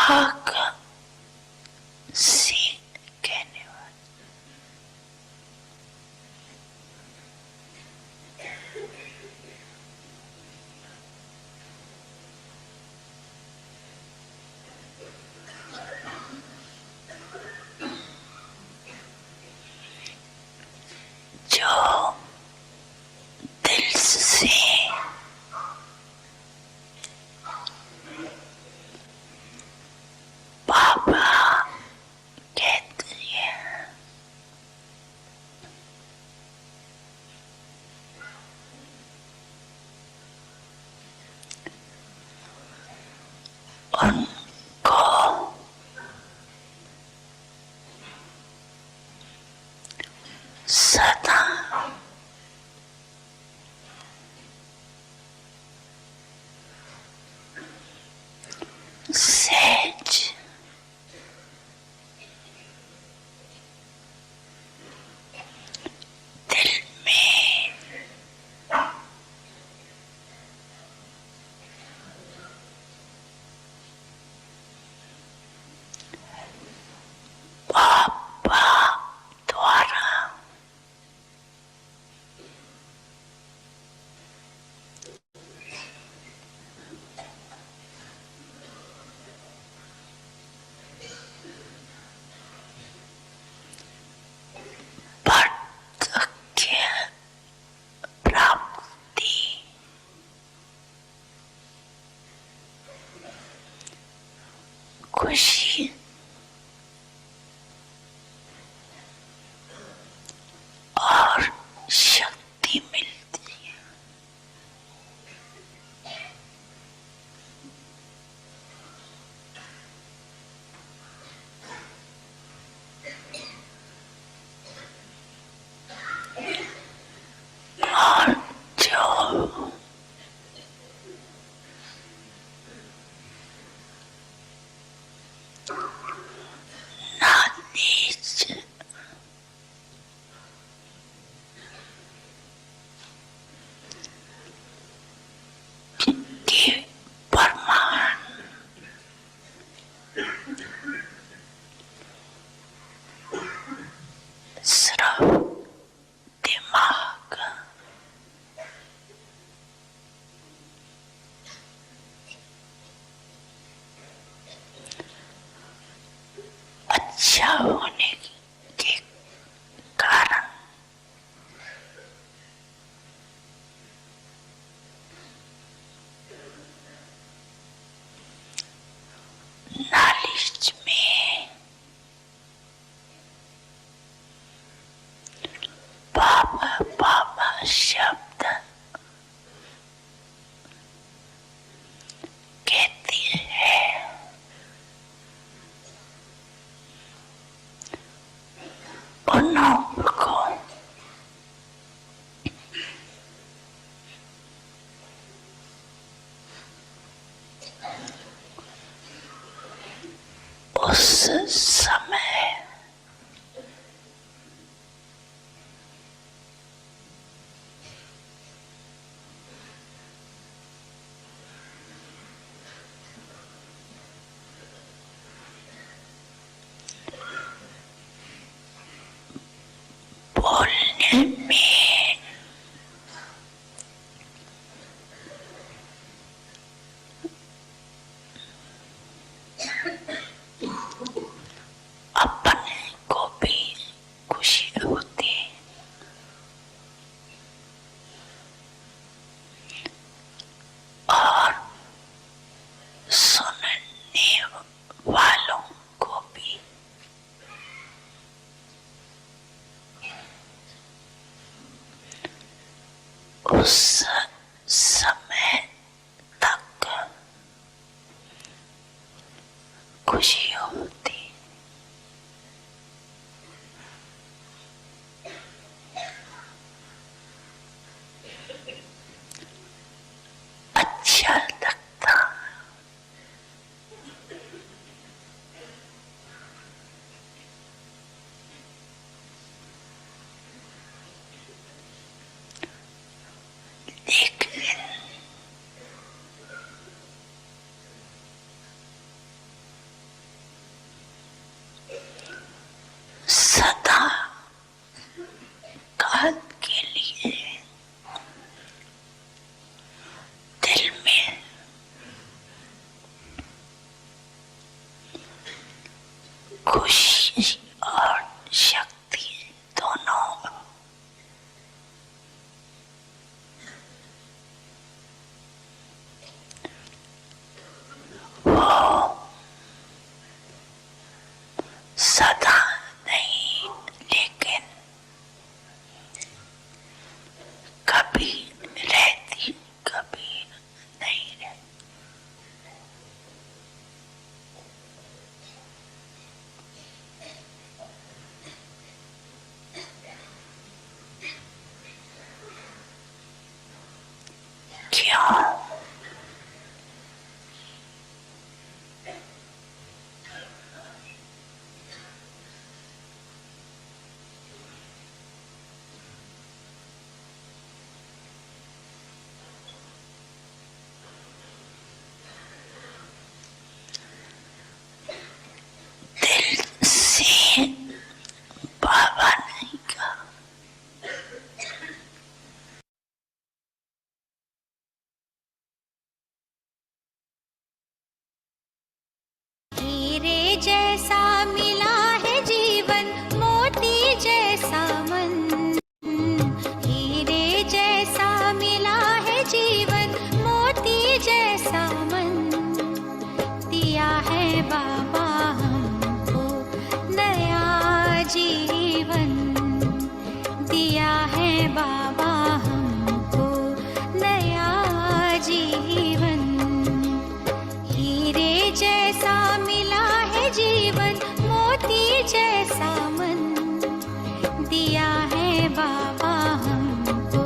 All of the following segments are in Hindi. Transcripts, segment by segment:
आग सीन कहने वाले। जो दिल से बाबा कहते हैं, उनको सदा सहज दिल में बाबा द्वारा भाग्य प्राप्ति खुशी और शक्ति मिलती है। और जो नानीज के परमान सिर्फ दिमाग अच्छा होने के कारण नॉलेज में बाबा बाबा शब्द कहती है। उनको उस समय बोलने में अपने को भी खुशी होती है और सुनने वालों को भी उस समय तक खुशी होती। अच्छा लगता। लेकिन खुशी और शक्ति दोनों। वो सदा नहीं, लेकिन कभी रहती, कभी नहीं रहती। क्यों? दिल से बाबा नहीं कहा। हीरे जैसा मिला है जीवन, मोती जैसा मन। हीरे जैसा मिला है जीवन, मोती जैसा मन। दिया है बाबा हमको नया जीवन, दिया है बाबा हमको नया जीवन। हीरे जैसा मिला है जीवन, मोती जैसा मन। दिया है बाबा हमको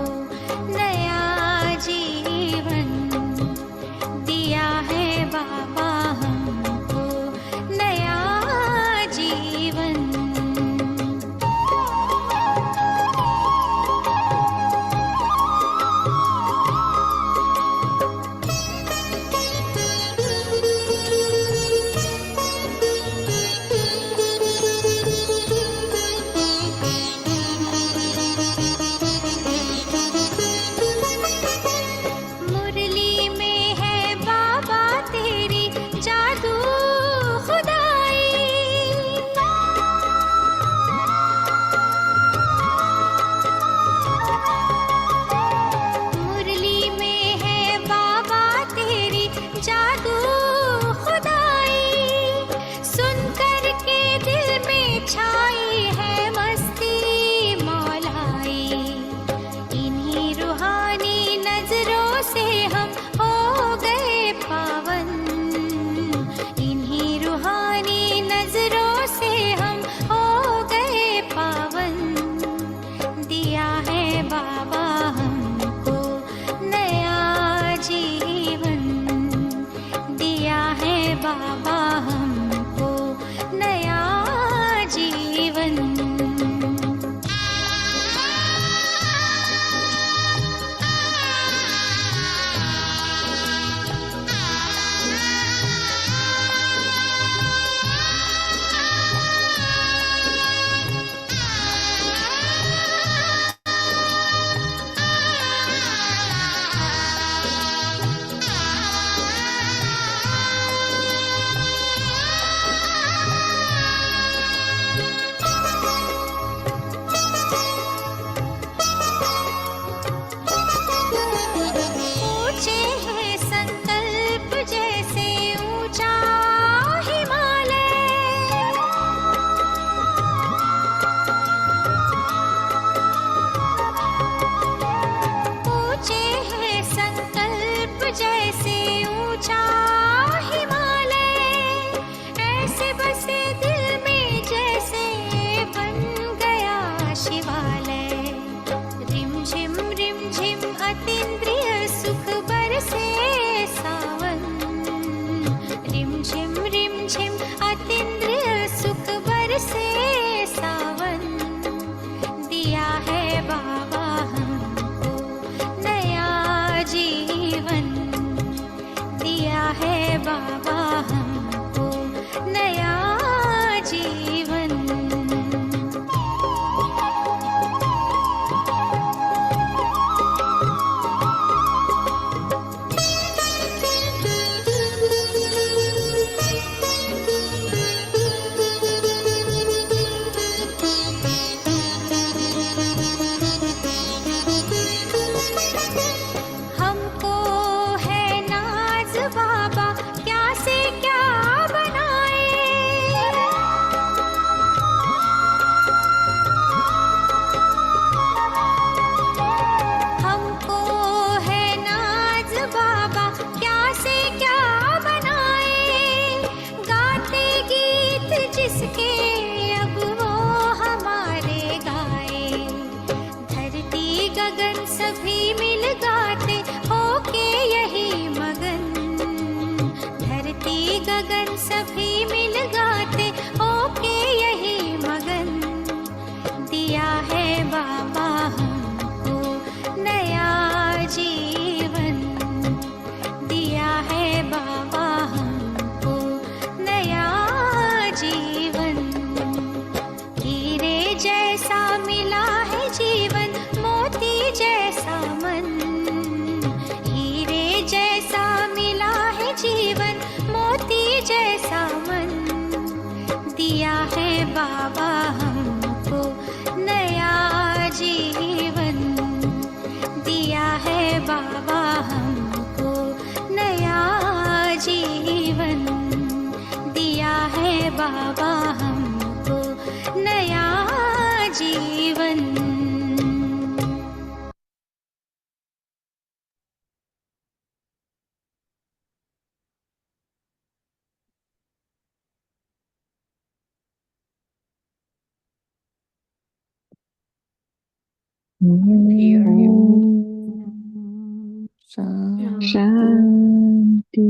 नया जीवन, दिया है बाबा हमको नया जीवन। लगन सभी मिल गाते ओके यही मगन। दिया है बाबा हमको नया जीवन, दिया है बाबा हमको नया जीवन। हीरे जैसा मिला है जीवन, मोती जैसा मन। हीरे जैसा मिला है जीवन, मोती जैसा मन। दिया है बाबा हमको नया जीवन, दिया है बाबा हमको नया जीवन, दिया है बाबा हमको नया जीवन। Hear him. शांति।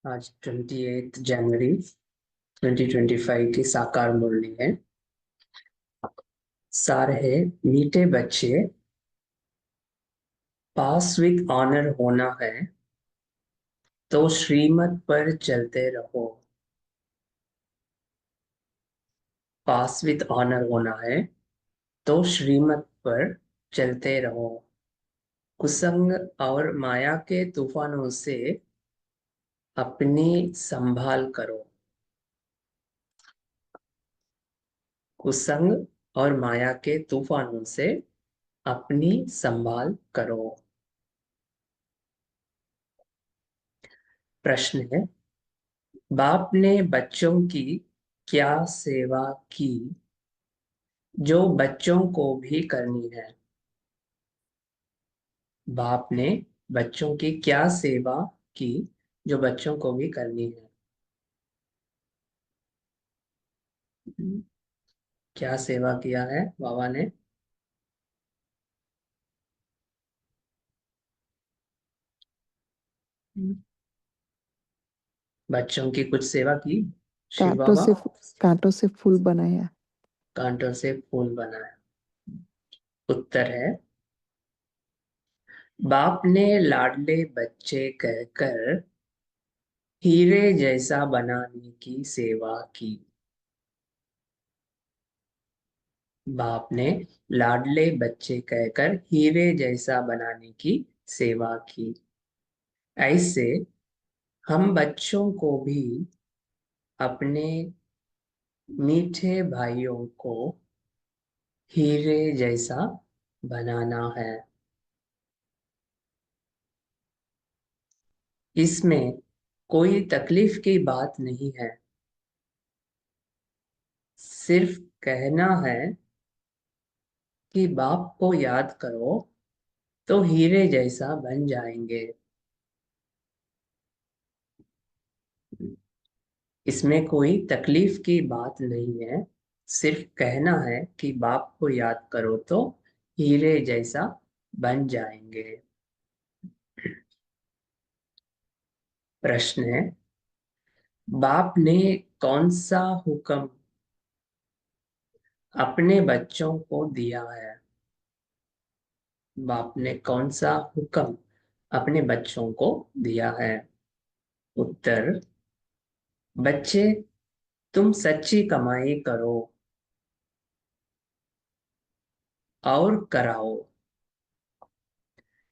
आज 28 जनवरी 2025 की साकार मुरली है। सार है, मीठे बच्चे, पास विद ऑनर होना है तो श्रीमत पर चलते रहो। पास विद ऑनर होना है तो श्रीमत पर चलते रहो। कुसंग और माया के तूफानों से अपनी संभाल करो। कुसंग और माया के तूफानों से अपनी संभाल करो। प्रश्न है, बाप ने बच्चों की क्या सेवा की जो बच्चों को भी करनी है? बाप ने बच्चों की क्या सेवा की जो बच्चों को भी करनी है? क्या सेवा किया है बाबा ने? बच्चों की कुछ सेवा की शिव कांटों बाबा? से कांटों से फूल बनाया। कांटों से फूल बनाया। उत्तर है, बाप ने लाडले बच्चे कहकर हीरे जैसा बनाने की सेवा की। बाप ने लाडले बच्चे कहकर हीरे जैसा बनाने की सेवा की। ऐसे हम बच्चों को भी अपने मीठे भाइयों को हीरे जैसा बनाना है। इसमें कोई तकलीफ की बात नहीं है। सिर्फ कहना है कि बाप को याद करो तो हीरे जैसा बन जाएंगे। इसमें कोई तकलीफ की बात नहीं है। सिर्फ कहना है कि बाप को याद करो तो हीरे जैसा बन जाएंगे। प्रश्न है, बाप ने कौन सा हुक्म अपने बच्चों को दिया है? बाप ने कौन सा हुक्म अपने बच्चों को दिया है? उत्तर, बच्चे तुम सच्ची कमाई करो और कराओ।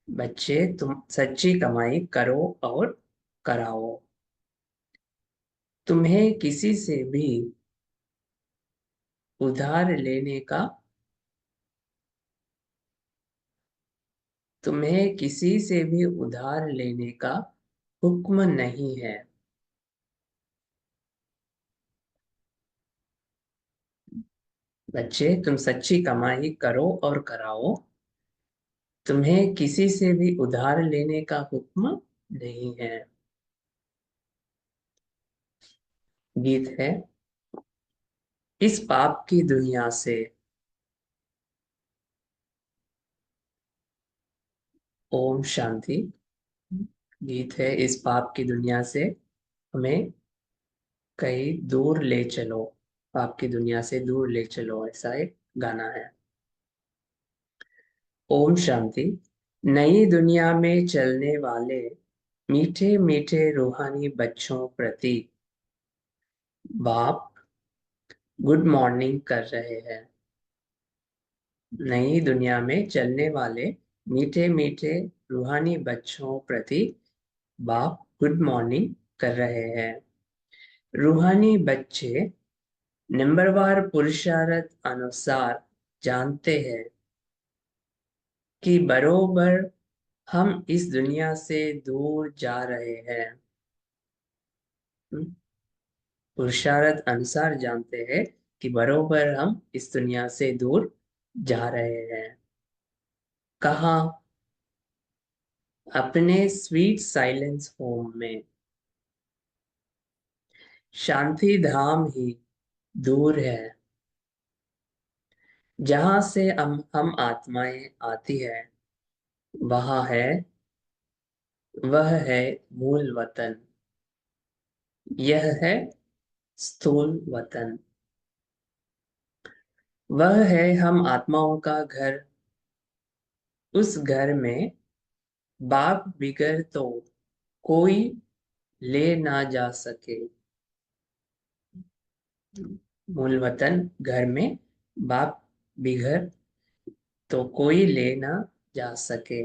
बच्चे तुम सच्ची कमाई करो और कराओ। तुम्हें किसी से भी उधार लेने का तुम्हें किसी से भी उधार लेने का हुक्म नहीं है। बच्चे तुम सच्ची कमाई करो और कराओ। तुम्हें किसी से भी उधार लेने का हुक्म नहीं है। गीत है, इस पाप की दुनिया से ओम शांति गीत है। इस पाप की दुनिया से हमें कहीं दूर ले चलो, पाप की दुनिया से दूर ले चलो, ऐसा एक गाना है। ओम शांति। नई दुनिया में चलने वाले मीठे मीठे रूहानी बच्चों प्रति बाप गुड मॉर्निंग कर रहे हैं। नई दुनिया में चलने वाले मीठे मीठे रूहानी बच्चों प्रति बाप गुड मॉर्निंग कर रहे हैं। रूहानी बच्चे नंबरवार पुरुषार्थ अनुसार जानते हैं कि बरोबर हम इस दुनिया से दूर जा रहे हैं। पुरुषार्थ अनुसार जानते हैं कि बरोबर हम इस दुनिया से दूर जा रहे हैं। कहाँ? अपने स्वीट साइलेंस होम में। शांति धाम ही दूर है जहां से हम आत्माएं आती है। वह है मूल वतन। यह है स्थूल वतन। वह है हम आत्माओं का घर। उस घर में बाप बिगर तो कोई ले ना जा सके। मूल वतन घर में बाप बिगर तो कोई ले ना जा सके।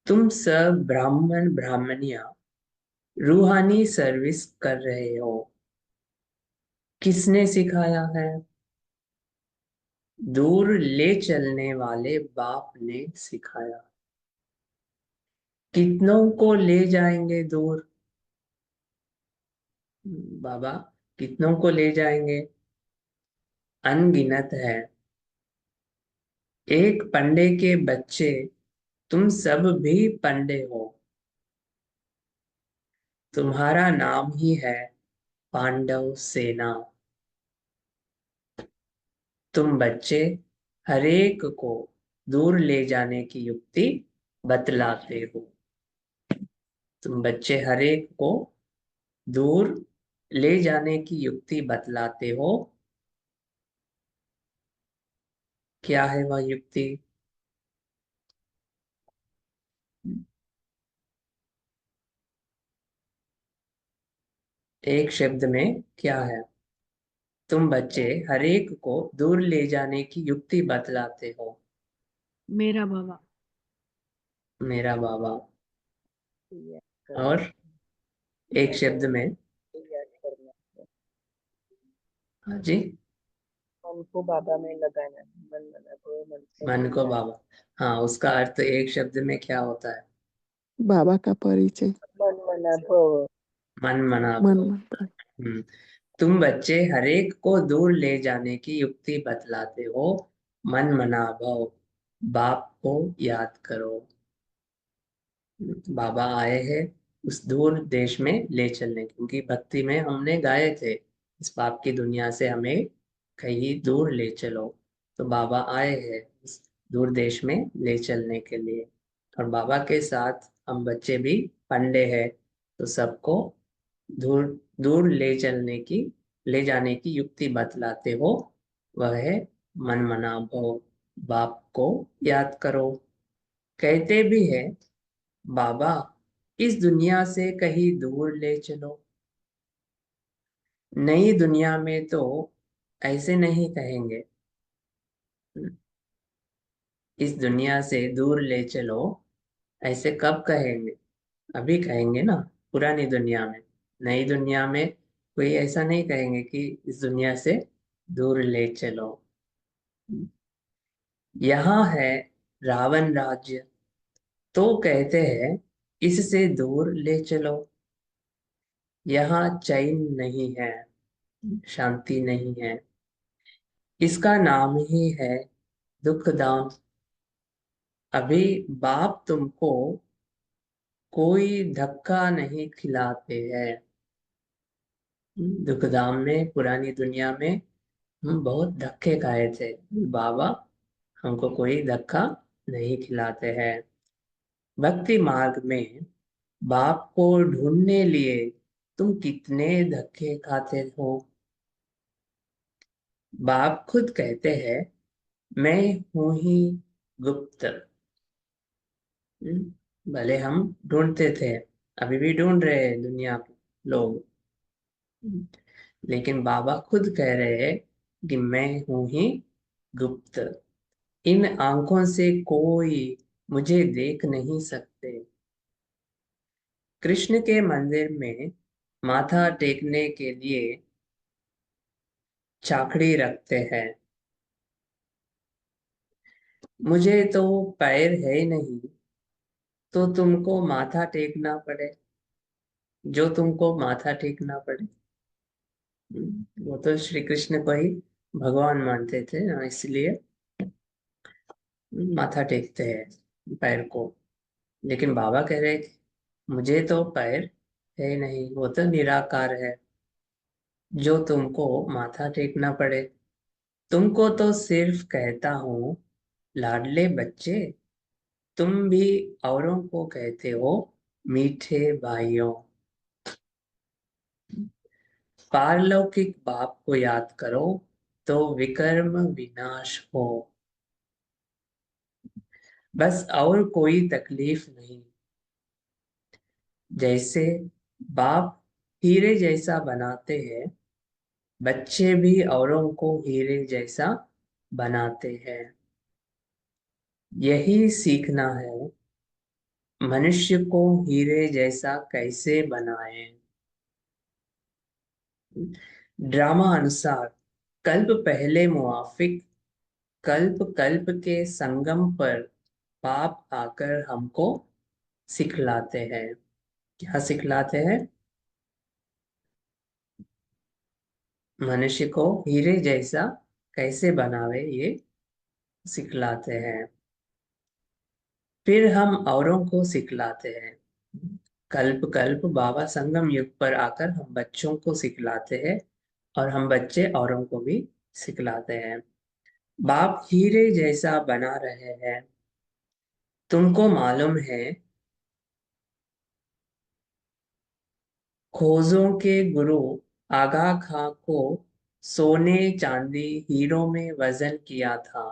तुम सब ब्राह्मण ब्राह्मणियां रूहानी सर्विस कर रहे हो। किसने सिखाया है? दूर ले चलने वाले बाप ने सिखाया। कितनों को ले जाएंगे दूर? बाबा कितनों को ले जाएंगे? अनगिनत है। एक पंडे के बच्चे तुम सब भी पंडे हो। तुम्हारा नाम ही है पांडव सेना। तुम बच्चे हरेक को दूर ले जाने की युक्ति बतलाते हो। तुम बच्चे हरेक को दूर ले जाने की युक्ति बतलाते हो। क्या है वह युक्ति? एक शब्द में क्या है? तुम बच्चे हरेक को दूर ले जाने की युक्ति बतलाते हो। मेरा बाबा। मेरा बाबा। और एक शब्द में? हाँ जी। मन को बाबा में लगाना, मन मना को मन से मन को बाबा। हाँ, उसका अर्थ एक शब्द में क्या होता है? बाबा का परिचय। मन मना भव। मन मना मन भव। मन पर। तुम बच्चे हरेक को दूर ले जाने की युक्ति बतलाते हो। मन मना भव। बाप को याद करो। बाबा आए हैं उस दूर देश में ले चलने, क्योंकि भक्ति में हमने गाए थे इस पाप की दुनिया से हमें कहीं दूर ले चलो। तो बाबा आए हैं उस दूर देश में ले चलने के लिए। और बाबा के साथ हम बच्चे भी पंडे हैं, तो सबको दूर दूर ले जाने की युक्ति बतलाते हो। वह है मन मना भव। बाप को याद करो। कहते भी है बाबा इस दुनिया से कहीं दूर ले चलो। नई दुनिया में तो ऐसे नहीं कहेंगे। इस दुनिया से दूर ले चलो ऐसे कब कहेंगे? अभी कहेंगे ना, पुरानी दुनिया में। नई दुनिया में कोई ऐसा नहीं कहेंगे कि इस दुनिया से दूर ले चलो। यहाँ है रावण राज्य, तो कहते हैं इससे दूर ले चलो। यहाँ चैन नहीं है, शांति नहीं है। इसका नाम ही है दुखधाम। अभी बाप तुमको कोई धक्का नहीं खिलाते हैं। दुखधाम में, पुरानी दुनिया में हम बहुत धक्के खाए थे। बाबा हमको कोई धक्का नहीं खिलाते हैं। भक्ति मार्ग में बाप को ढूंढने लिए तुम कितने धक्के खाते हो। बाप खुद कहते हैं, मैं हूं ही गुप्त। भले हम ढूंढते थे, अभी भी ढूंढ रहे हैं दुनिया के लोग, लेकिन बाबा खुद कह रहे हैं कि मैं हूं ही गुप्त। इन आंखों से कोई मुझे देख नहीं सकते। कृष्ण के मंदिर में माथा टेकने के लिए चाकड़ी रखते हैं। मुझे तो पैर है ही नहीं, तो तुमको माथा टेकना पड़े, जो तुमको माथा टेकना पड़े। वो तो श्री कृष्ण को ही भगवान मानते थे ना, इसलिए माथा टेकते हैं पैर को। लेकिन बाबा कह रहे कि मुझे तो पैर है ही नहीं, वो तो निराकार है, जो तुमको माथा टेकना पड़े। तुमको तो सिर्फ कहता हूँ लाडले बच्चे, तुम भी औरों को कहते हो मीठे भाइयों। पारलौकिक बाप को याद करो तो विकर्म विनाश हो। बस और कोई तकलीफ नहीं। जैसे बाप हीरे जैसा बनाते हैं, बच्चे भी औरों को हीरे जैसा बनाते हैं। यही सीखना है, मनुष्य को हीरे जैसा कैसे बनाएं। ड्रामा अनुसार कल्प पहले मुआफिक, कल्प कल्प के संगम पर बाप आकर हमको सिखलाते हैं। क्या सिखलाते हैं? मनुष्य को हीरे जैसा कैसे बनावे, ये सिखलाते हैं। फिर हम औरों को सिखलाते हैं। कल्प कल्प बाबा संगम युग पर आकर हम बच्चों को सिखलाते हैं, और हम बच्चे औरों को भी सिखलाते हैं। बाप हीरे जैसा बना रहे हैं। तुमको मालूम है, खोजों के गुरु आगा खां को सोने चांदी हीरों में वजन किया था।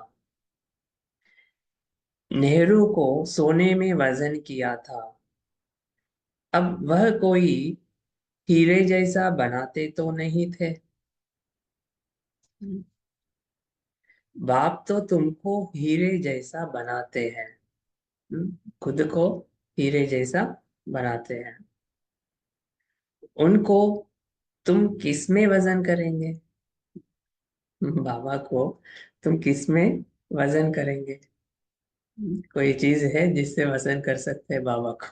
नेहरू को सोने में वजन किया था। अब वह कोई हीरे जैसा बनाते तो नहीं थे। बाप तो तुमको हीरे जैसा बनाते हैं। खुद को हीरे जैसा बनाते हैं। उनको तुम किस में वजन करेंगे? बाबा को तुम किस में वजन करेंगे? कोई चीज है जिससे वजन कर सकते हैं बाबा को?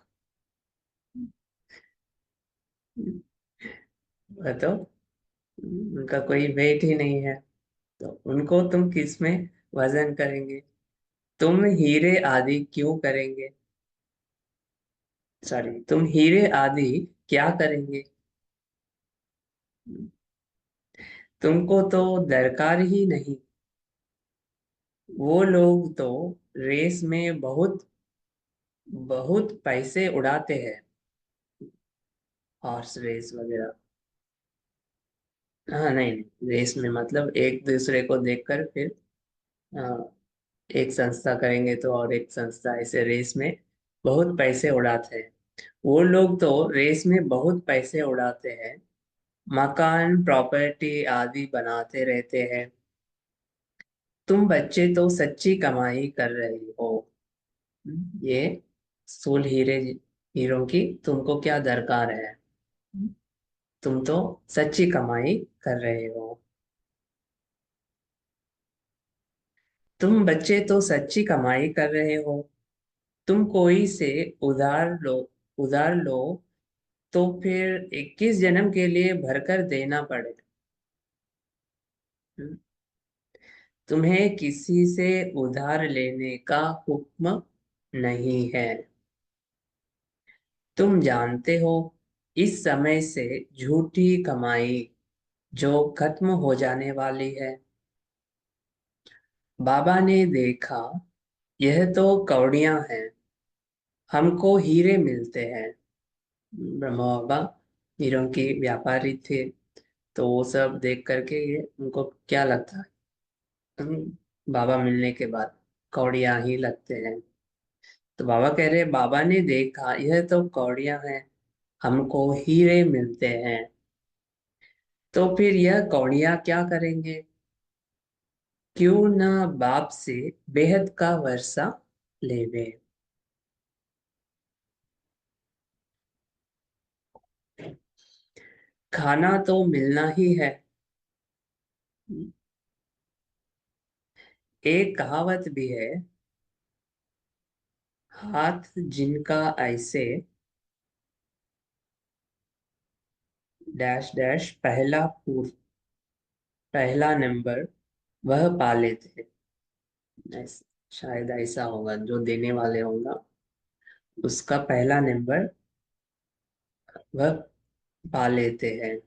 बताओ। उनका कोई वेट ही नहीं है, तो उनको तुम किस में वजन करेंगे? तुम हीरे आदि क्यों करेंगे? सॉरी, तुम हीरे आदि क्या करेंगे? तुमको तो दरकार ही नहीं। वो लोग तो रेस में बहुत बहुत पैसे उड़ाते हैं, हॉर्स रेस वगैरह। हाँ नहीं नहीं, रेस में मतलब एक दूसरे को देखकर फिर एक संस्था करेंगे तो और एक संस्था, ऐसे रेस में बहुत पैसे उड़ाते हैं। वो लोग तो रेस में बहुत पैसे उड़ाते हैं, मकान प्रॉपर्टी आदि बनाते रहते हैं। तुम बच्चे तो सच्ची कमाई कर रहे हो। ये स्थूल हीरों की तुमको क्या दरकार है? तुम तो सच्ची कमाई कर रहे हो। तुम बच्चे तो सच्ची कमाई कर रहे हो। तुम कोई से उधार लो, उधार लो तो फिर 21 जन्म के लिए भरकर देना पड़े। तुम्हें किसी से उधार लेने का हुक्म नहीं है। तुम जानते हो, इस समय से झूठी कमाई जो खत्म हो जाने वाली है। बाबा ने देखा यह तो कौड़ियां हैं, हमको हीरे मिलते हैं। ब्रह्मा बाबा हीरों की व्यापारी थे, तो वो सब देख करके ये उनको क्या लगता है, बाबा मिलने के बाद कौड़ियां ही लगते हैं। तो बाबा कह रहे, बाबा ने देखा यह तो कौड़ियां हैं, हमको हीरे मिलते हैं। तो फिर यह कौड़ियां क्या करेंगे, क्यों न बाप से बेहद का वर्षा लेवे। खाना तो मिलना ही है। एक कहावत भी है, हाथ जिनका ऐसे डैश डैश पहला नंबर वह पाले थे। शायद ऐसा होगा, जो देने वाले होगा उसका पहला नंबर वह पा लेते हैं,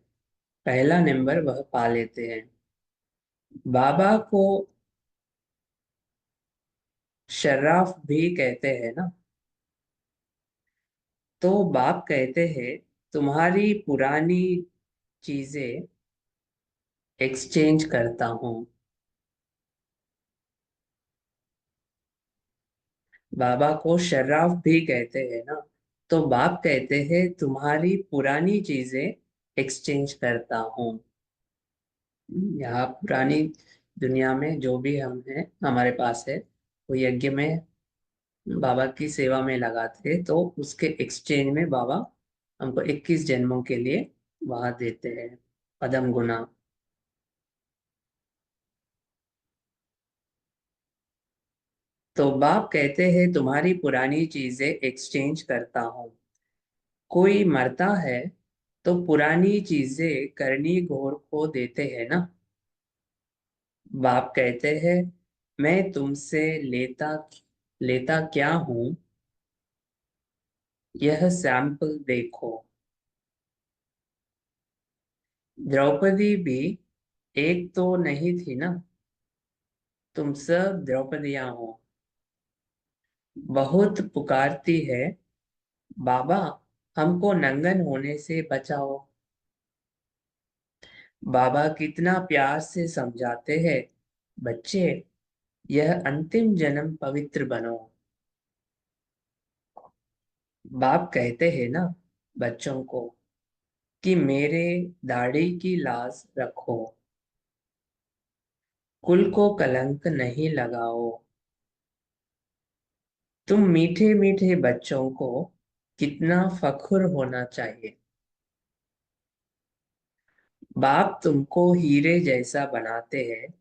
पहला नंबर वह पा लेते हैं। बाबा को शर्राफ भी कहते हैं ना। तो बाप कहते हैं, तुम्हारी पुरानी चीजें एक्सचेंज करता हूँ। बाबा को शर्राफ भी कहते हैं ना। तो बाप कहते हैं, तुम्हारी पुरानी चीजें एक्सचेंज करता हूँ। यहाँ पुरानी दुनिया में जो भी हम हैं, हमारे पास है, वो यज्ञ में बाबा की सेवा में लगाते, तो उसके एक्सचेंज में बाबा हमको 21 जन्मों के लिए वहां देते हैं पदम गुना। तो बाप कहते हैं, तुम्हारी पुरानी चीजें एक्सचेंज करता हूँ। कोई मरता है तो पुरानी चीजें करनी घोर को देते हैं ना। बाप कहते हैं, मैं तुमसे लेता लेता क्या हूँ, यह सैंपल देखो। द्रौपदी भी एक तो नहीं थी ना, तुम सब द्रौपदियां हो। बहुत पुकारती है, बाबा हमको नंगन होने से बचाओ। बाबा कितना प्यार से समझाते हैं, बच्चे यह अंतिम जन्म पवित्र बनो। बाप कहते हैं ना बच्चों को, कि मेरे दाढ़ी की लाज रखो, कुल को कलंक नहीं लगाओ। तुम मीठे मीठे बच्चों को कितना फख्र होना चाहिए। बाप तुमको हीरे जैसा बनाते हैं,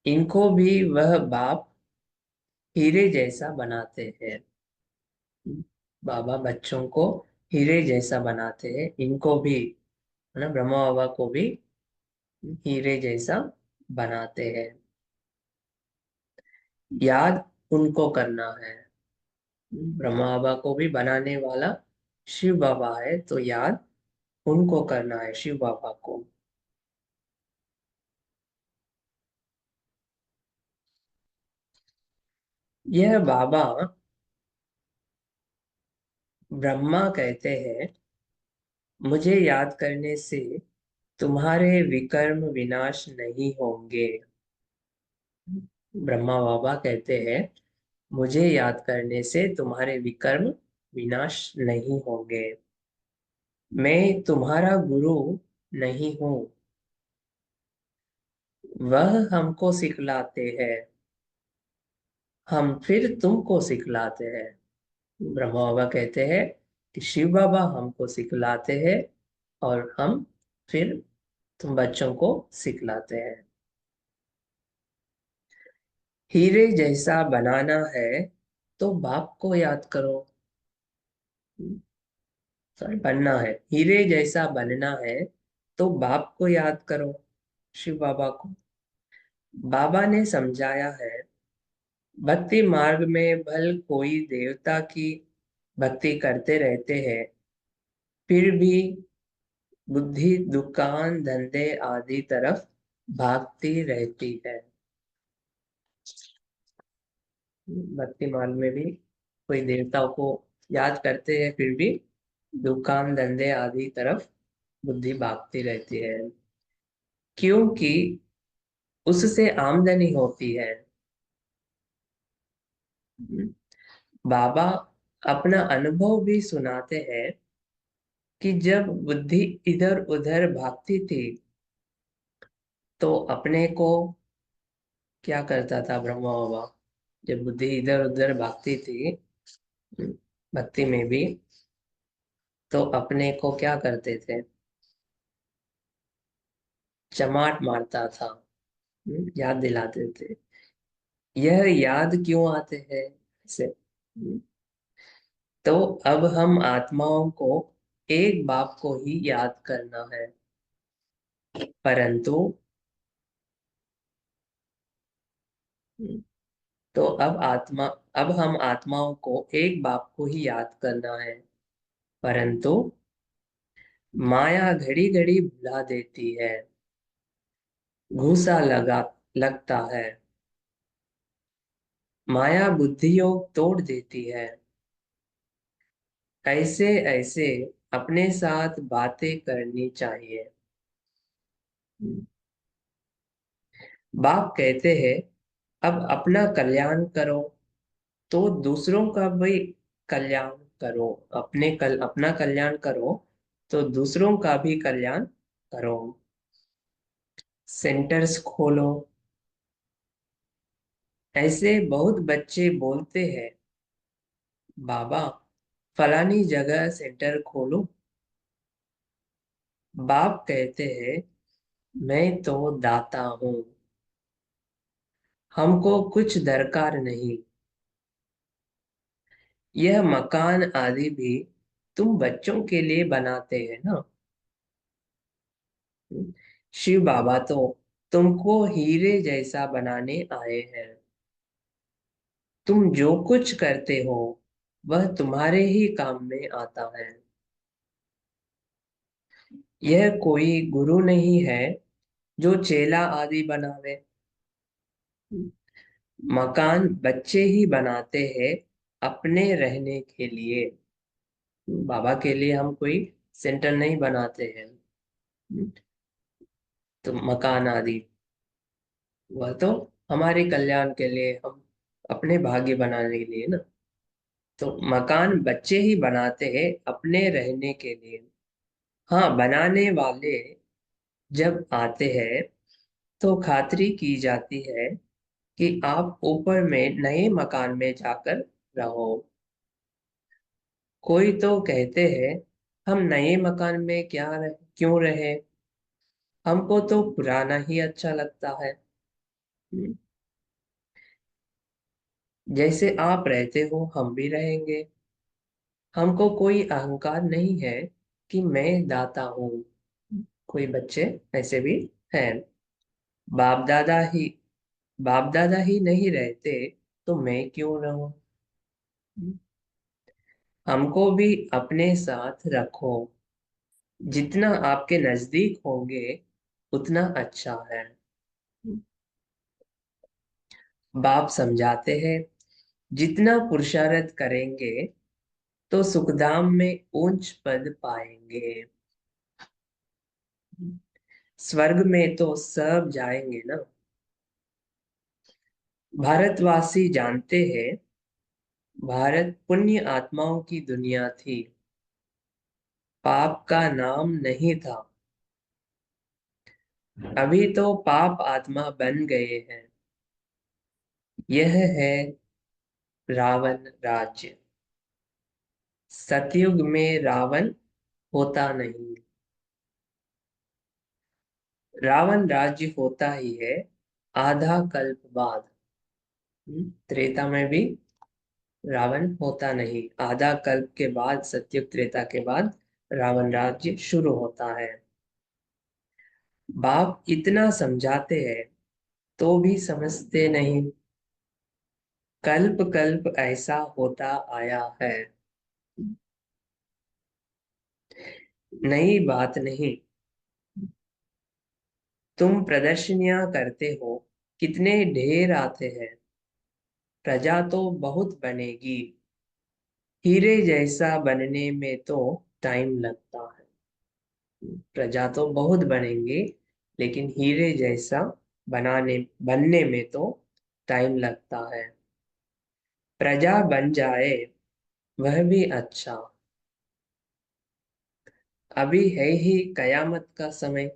इनको भी वह बाप हीरे जैसा बनाते हैं। बाबा बच्चों को हीरे जैसा बनाते हैं, इनको भी, है ना, ब्रह्मा बाबा को भी हीरे जैसा बनाते हैं। याद उनको करना है। ब्रह्मा बाबा को भी बनाने वाला शिव बाबा है, तो याद उनको करना है, शिव बाबा को। यह बाबा ब्रह्मा कहते हैं, मुझे याद करने से तुम्हारे विकर्म विनाश नहीं होंगे। ब्रह्मा बाबा कहते हैं, मुझे याद करने से तुम्हारे विकर्म विनाश नहीं होंगे। मैं तुम्हारा गुरु नहीं हूँ, वह हमको सिखलाते हैं, हम फिर तुमको सिखलाते हैं। ब्रह्मा बाबा कहते हैं कि शिव बाबा हमको सिखलाते हैं, और हम फिर तुम बच्चों को सिखलाते हैं। हीरे जैसा बनाना है तो बाप को याद करो। सॉरी, बनना है, हीरे जैसा बनना है तो बाप को याद करो, शिव बाबा को। बाबा ने समझाया है, भक्ति मार्ग में भल कोई देवता की भक्ति करते रहते हैं, फिर भी बुद्धि दुकान धंधे आदि तरफ भागती रहती है। भक्ति मार्ग में भी कोई देवताओं को याद करते हैं, फिर भी दुकान धंधे आदि तरफ बुद्धि भागती रहती है, क्योंकि उससे आमदनी होती है। बाबा अपना अनुभव भी सुनाते हैं कि जब बुद्धि इधर उधर भागती थी तो अपने को क्या करता था ब्रह्मा बाबा, जब बुद्धि इधर उधर भागती थी भक्ति में भी, तो अपने को क्या करते थे, चमाट मारता था, याद दिलाते थे। यह याद क्यों आते हैं इसे? तो अब हम आत्माओं को एक बाप को ही याद करना है, परंतु तो अब हम आत्माओं को एक बाप को ही याद करना है, परंतु माया घड़ी घड़ी भुला देती है, घूसा लगता है, माया बुद्धि योग तोड़ देती है। ऐसे ऐसे अपने साथ बातें करनी चाहिए। बाप कहते हैं अब अपना कल्याण करो तो दूसरों का भी कल्याण करो, अपना कल्याण करो तो दूसरों का भी कल्याण करो। सेंटर्स खोलो। ऐसे बहुत बच्चे बोलते हैं बाबा फलानी जगह सेंटर खोलो। बाप कहते हैं मैं तो दाता हूँ, हमको कुछ दरकार नहीं। यह मकान आदि भी तुम बच्चों के लिए बनाते हैं ना। शिव बाबा तो तुमको हीरे जैसा बनाने आए हैं। तुम जो कुछ करते हो वह तुम्हारे ही काम में आता है। यह कोई गुरु नहीं है जो चेला आदि बनावे। मकान बच्चे ही बनाते हैं अपने रहने के लिए। बाबा के लिए हम कोई सेंटर नहीं बनाते हैं। तो मकान आदि वह तो हमारे कल्याण के लिए, हम अपने भाग्य बनाने के लिए ना। तो मकान बच्चे ही बनाते हैं अपने रहने के लिए। हाँ, बनाने वाले जब आते हैं तो खातरी की जाती है कि आप ऊपर में नए मकान में जाकर रहो। कोई तो कहते हैं हम नए मकान में क्यों रहे, हमको तो पुराना ही अच्छा लगता है। हम्म, जैसे आप रहते हो हम भी रहेंगे। हमको कोई अहंकार नहीं है कि मैं दाता हूँ। कोई बच्चे ऐसे भी हैं। बाप दादा ही बाप दादा ही नहीं रहते तो मैं क्यों रहूं। हमको भी अपने साथ रखो। जितना आपके नजदीक होंगे उतना अच्छा है। बाप समझाते हैं जितना पुरुषार्थ करेंगे तो सुखधाम में ऊंच पद पाएंगे। स्वर्ग में तो सब जाएंगे ना। भारतवासी जानते हैं भारत पुण्य आत्माओं की दुनिया थी, पाप का नाम नहीं था। अभी तो पाप आत्मा बन गए हैं। यह है रावण राज्य। सतयुग में रावण होता नहीं। रावण राज्य होता ही है आधा कल्प बाद। त्रेता में भी रावण होता नहीं, आधा कल्प के बाद, सतयुग त्रेता के बाद रावण राज्य शुरू होता है। बाप इतना समझाते हैं तो भी समझते नहीं। कल्प कल्प ऐसा होता आया है, नई बात नहीं। तुम प्रदर्शनियां करते हो, कितने ढेर आते हैं। प्रजा तो बहुत बनेगी, हीरे जैसा बनने में तो टाइम लगता है। प्रजा तो बहुत बनेंगे, लेकिन हीरे जैसा बनने में तो टाइम लगता है। प्रजा बन जाए वह भी अच्छा, अभी है ही कयामत का समय।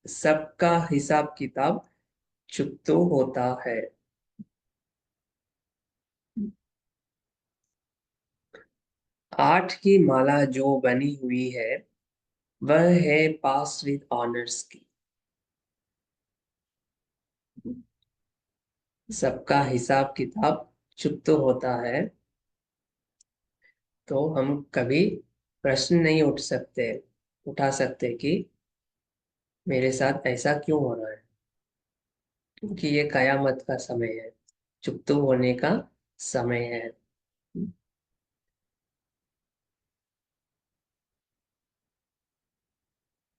सबका हिसाब किताब चुप तो होता है। आठ की माला जो बनी हुई है वह है पास विद ऑनर्स की। सबका हिसाब किताब चुप तो होता है, तो हम कभी प्रश्न नहीं उठा सकते कि मेरे साथ ऐसा क्यों हो रहा है, क्योंकि ये कयामत का समय है, चुप तो होने का समय है।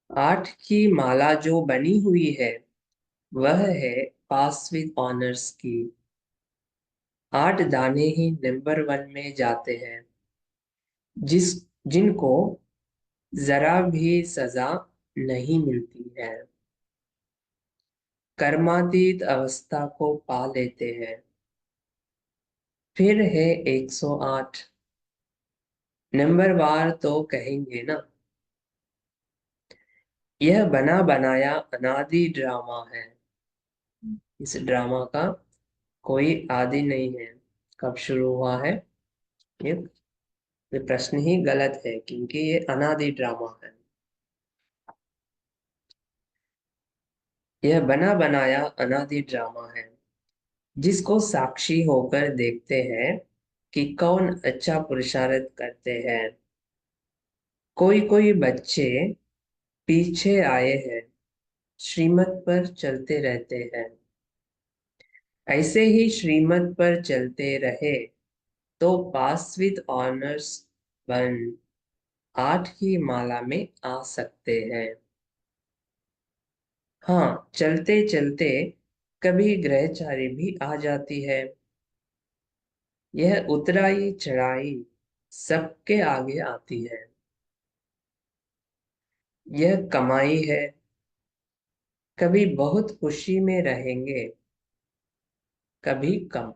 आठ की माला जो बनी हुई है वह है पास विद ऑनर्स की। आठ दाने ही नंबर वन में जाते हैं, जिस जिनको जरा भी सजा नहीं मिलती है, कर्मातीत अवस्था को पा लेते हैं। फिर है 108 नंबर वार तो कहेंगे ना। यह बना बनाया अनादि ड्रामा है। इस ड्रामा का कोई आदि नहीं है। कब शुरू हुआ है? ये ये प्रश्न ही गलत है, क्योंकि ये अनादि ड्रामा है। यह बना बनाया अनादि ड्रामा है, जिसको साक्षी होकर देखते हैं कि कौन अच्छा पुरुषार्थ करते हैं। कोई कोई बच्चे पीछे आए हैं, श्रीमत पर चलते रहते हैं। ऐसे ही श्रीमत पर चलते रहे तो पास विद ऑनर्स बन आठ की माला में आ सकते हैं। हाँ, चलते चलते कभी ग्रहचारी भी आ जाती है। यह उतराई चढ़ाई सबके आगे आती है। यह कमाई है, कभी बहुत खुशी में रहेंगे, कभी कम।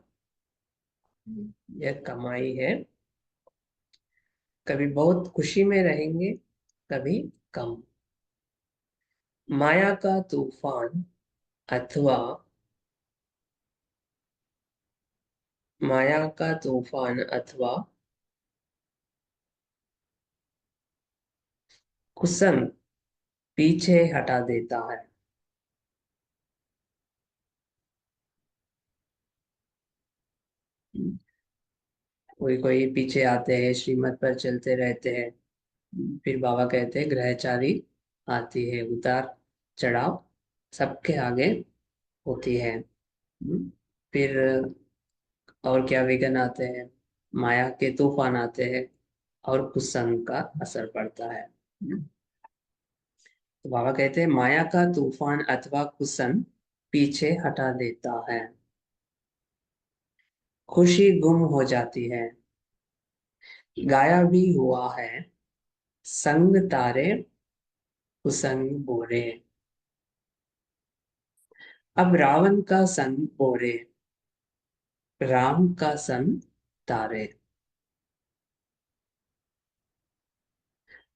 यह कमाई है, कभी बहुत खुशी में रहेंगे, कभी कम। माया का तूफान अथवा माया का तूफान अथवा कुसंग पीछे हटा देता है। कोई कोई पीछे आते हैं, श्रीमत पर चलते रहते हैं। फिर बाबा कहते हैं ग्रहचारी आती है, उतार चढ़ाव सबके आगे होती है। फिर और क्या विघ्न आते हैं? माया के तूफान आते हैं और कुसंग का असर पड़ता है। तो बाबा कहते हैं माया का तूफान अथवा कुसंग पीछे हटा देता है, खुशी गुम हो जाती है। गाया भी हुआ है, संग तारे कुसंग बोरे। अब रावण का संग बोरे, राम का संग तारे।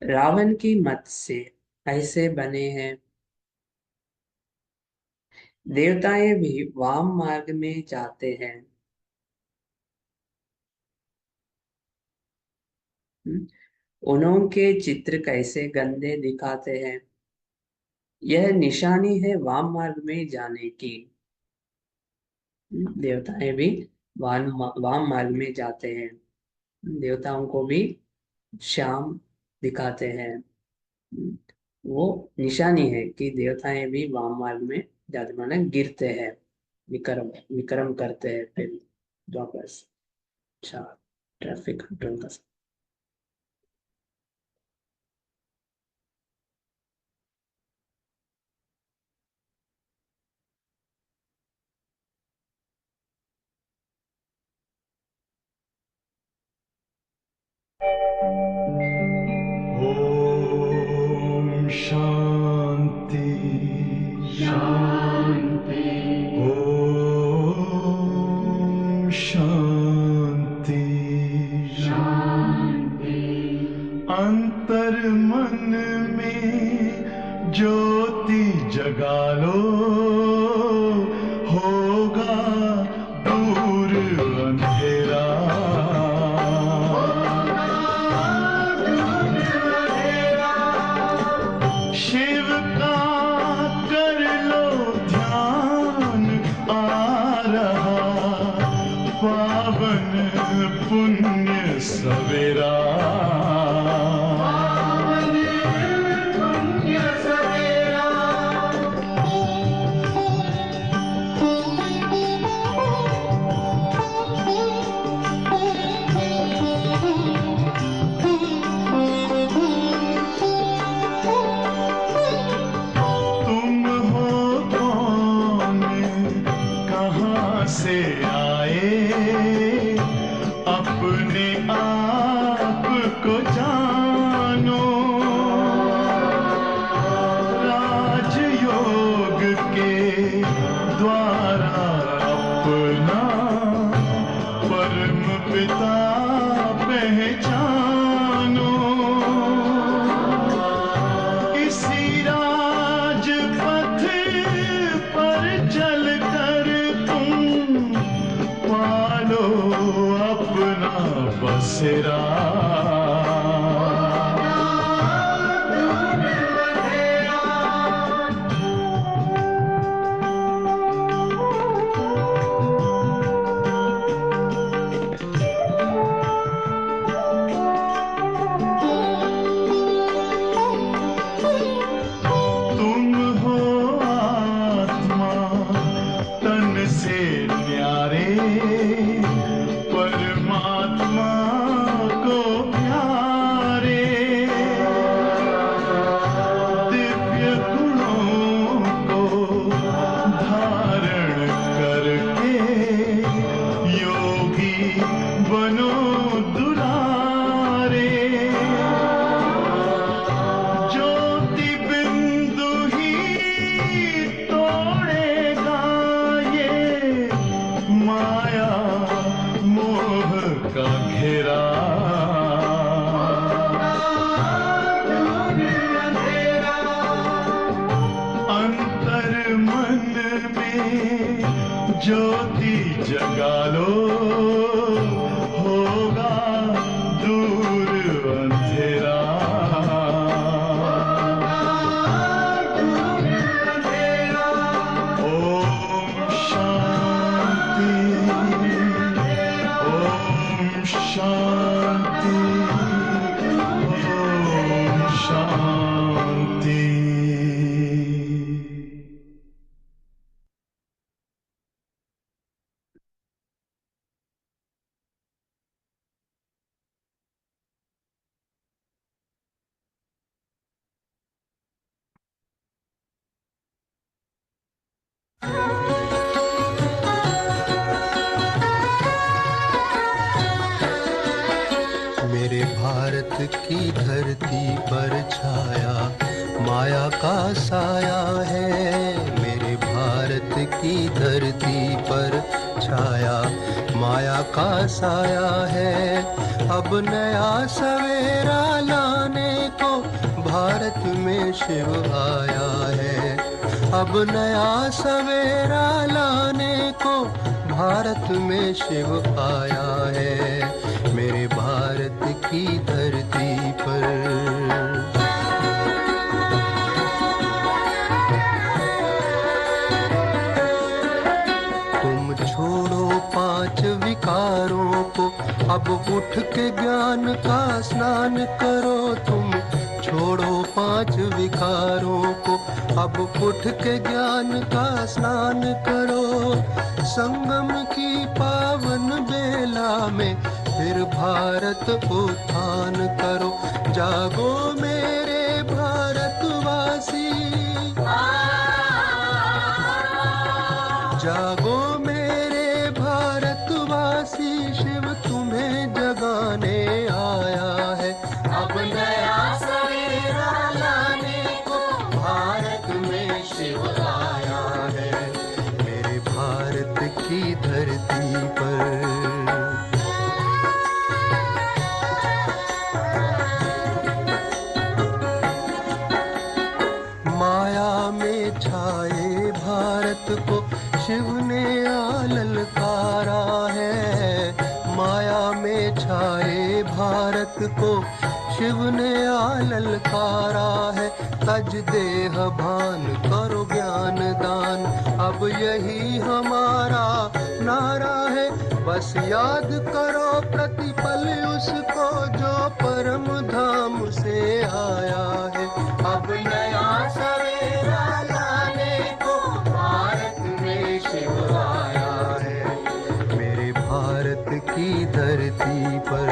रावण की मत से ऐसे बने हैं, देवताएं भी वाम मार्ग में जाते हैं। उन्होंने चित्र कैसे गंदे दिखाते हैं, यह निशानी है वाम मार्ग में जाने की। देवताएं भी वाम मार्ग में जाते हैं, देवताओं को भी श्याम दिखाते हैं। वो निशानी है कि देवताएं भी वाम मार्ग में जाते, माने गिरते हैं, विक्रम विक्रम करते हैं फिर वापस। अच्छा, ट्रैफिक कंट्रोल का ओम शांति शांति ओम शांति शांति। अंतर मन में ज्योति जगा लो, होगा दूर अंधेरा। शिव का कर लो ध्यान, आ रहा पावन पुण्य सवेरा। से आए अपने आप को जानो, राजयोग के द्वारा अपना परम पिता पहचानो। इसी राजपथ पर चलकर पालो अपना बसेरा। तुम हो आत्मा तन से न्यारे, परमात्मा को प्यारे। दिव्य गुणों को धारण करके योगी बनो दुलारे। ज्योति बिंदु ही तोड़ेगा ये माया मोह का घेरा। अंतर मन में ज्योति जगा लो, होगा दूर अंधेरा। ओम शांति ओम शांति ओम शांति। मेरे भारत की धरती पर छाया माया का साया है। मेरे भारत की धरती पर छाया माया का साया है। अब नया सवेरा लाने को भारत में शिव आया है। अब नया सवेरा लाने को भारत में शिव आया है। मेरे भारत की धरती पर तुम छोड़ो 5 विकारों को, अब उठ के ज्ञान का स्नान करो। तुम छोड़ो 5 विकारों को, अब उठ के ज्ञान का स्नान करो। संगम की पावन बेला में फिर भारत उत्थान करो। जागो मेरे भारतवासी, जागो मेरे भारतवासी, शिव तुम्हें जगाने आया है। पर। माया में छाए भारत को शिव ने आ ललकारा है। माया में छाए भारत को शिव ने आ ललकारा है। तज देह भान करो ज्ञान दान, अब यही हमारा नारा है। बस याद करो प्रतिपल उसको जो परम धाम से आया है। अब नया सवेरा लाने को भारत में शिव आया है, मेरे भारत की धरती पर।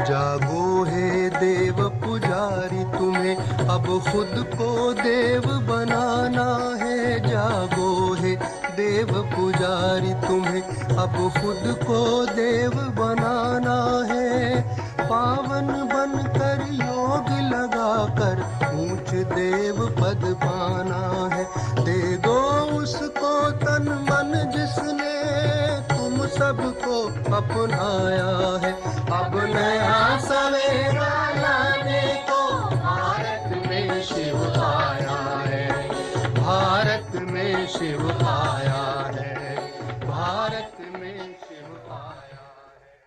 जागो हे देव पुजारी, तुम्हें अब खुद को देव बनाना है। जागो हे देव पुजारी, तुम्हें अब खुद को देव बनाना है। पावन बनकर योग लगाकर ऊंच देव पद पाना है। दे दो उसको तन मन जिसने तुम सबको अपनाया है। अब नया सवेरा लाने को भारत में शिव आया है। भारत में शिव आया है। भारत में शिव आया है।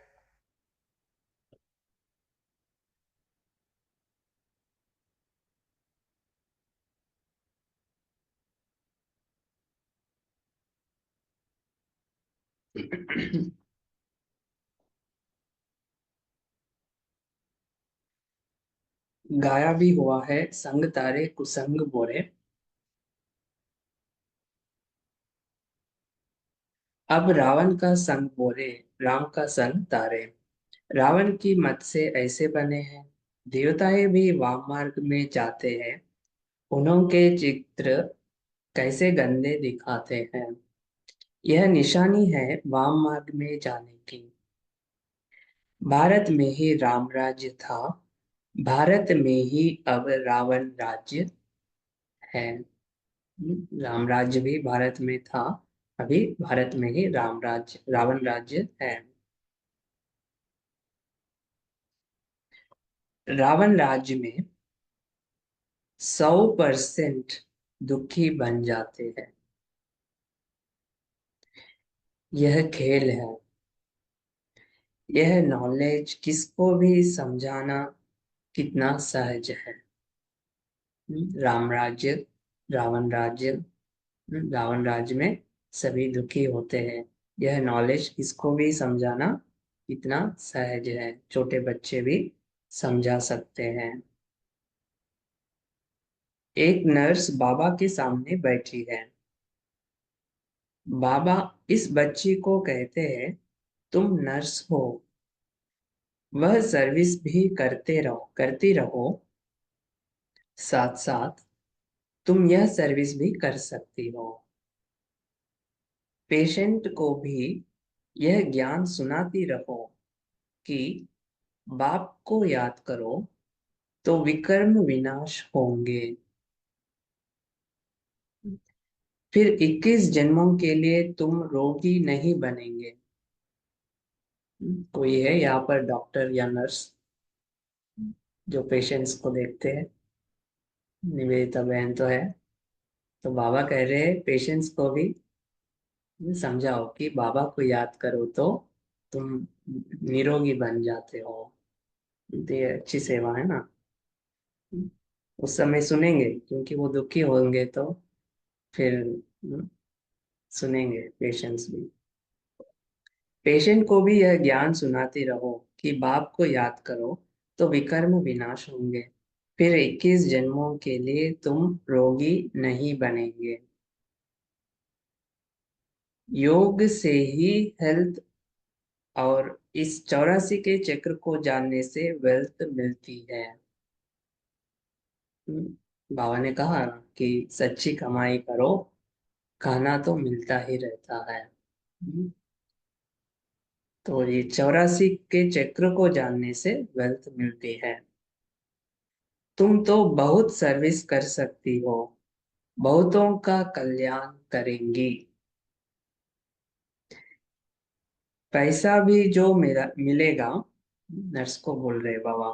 गाया भी हुआ है संग तारे कुसंग बोरे। अब रावण का संग बोरे, राम का संग तारे। रावण की मत से ऐसे बने हैं, देवताएं भी वाम मार्ग में जाते हैं। उन्होंने चित्र कैसे गंदे दिखाते हैं। यह निशानी है वाम मार्ग में जाने की। भारत में ही राम राज्य था, भारत में ही अब रावण राज्य है। राम राज्य भी भारत में था, अभी भारत में ही रावण राज्य है। रावण राज्य में 100% दुखी बन जाते हैं। यह खेल है। यह नॉलेज किसको भी समझाना कितना सहज है। राम राज्य, रावण राज्य, रावण राज्य में सभी दुखी होते हैं। यह नॉलेज किसको भी समझाना कितना सहज है, छोटे बच्चे भी समझा सकते हैं। एक नर्स बाबा के सामने बैठी है। बाबा इस बच्ची को कहते हैं, तुम नर्स हो, वह सर्विस भी करती रहो, साथ साथ तुम यह सर्विस भी कर सकती हो। पेशेंट को भी यह ज्ञान सुनाती रहो कि बाप को याद करो तो विकर्म विनाश होंगे। फिर 21 जन्मों के लिए तुम रोगी नहीं बनेंगे। कोई है यहाँ पर डॉक्टर या नर्स जो पेशेंट्स को देखते हैं? निवेदिता बहन तो है। तो बाबा कह रहे हैं पेशेंट्स को भी समझाओ कि बाबा को याद करो तो तुम निरोगी बन जाते हो। तो ये अच्छी सेवा है ना। उस समय सुनेंगे क्योंकि वो दुखी होंगे तो फिर सुनेंगे पेशेंट्स भी। पेशेंट को भी यह ज्ञान सुनाते रहो कि बाप को याद करो तो विकर्म विनाश होंगे। फिर 21 जन्मों के लिए तुम रोगी नहीं बनेंगे। योग से ही हेल्थ और इस 84 के चक्र को जानने से वेल्थ मिलती है। बाबा ने कहा कि सच्ची कमाई करो, खाना तो मिलता ही रहता है। तो ये 84 के चक्र को जानने से वेल्थ मिलती है। तुम तो बहुत सर्विस कर सकती हो, बहुतों का कल्याण करेंगी। पैसा भी जो मिलेगा, नर्स को बोल रहे बाबा,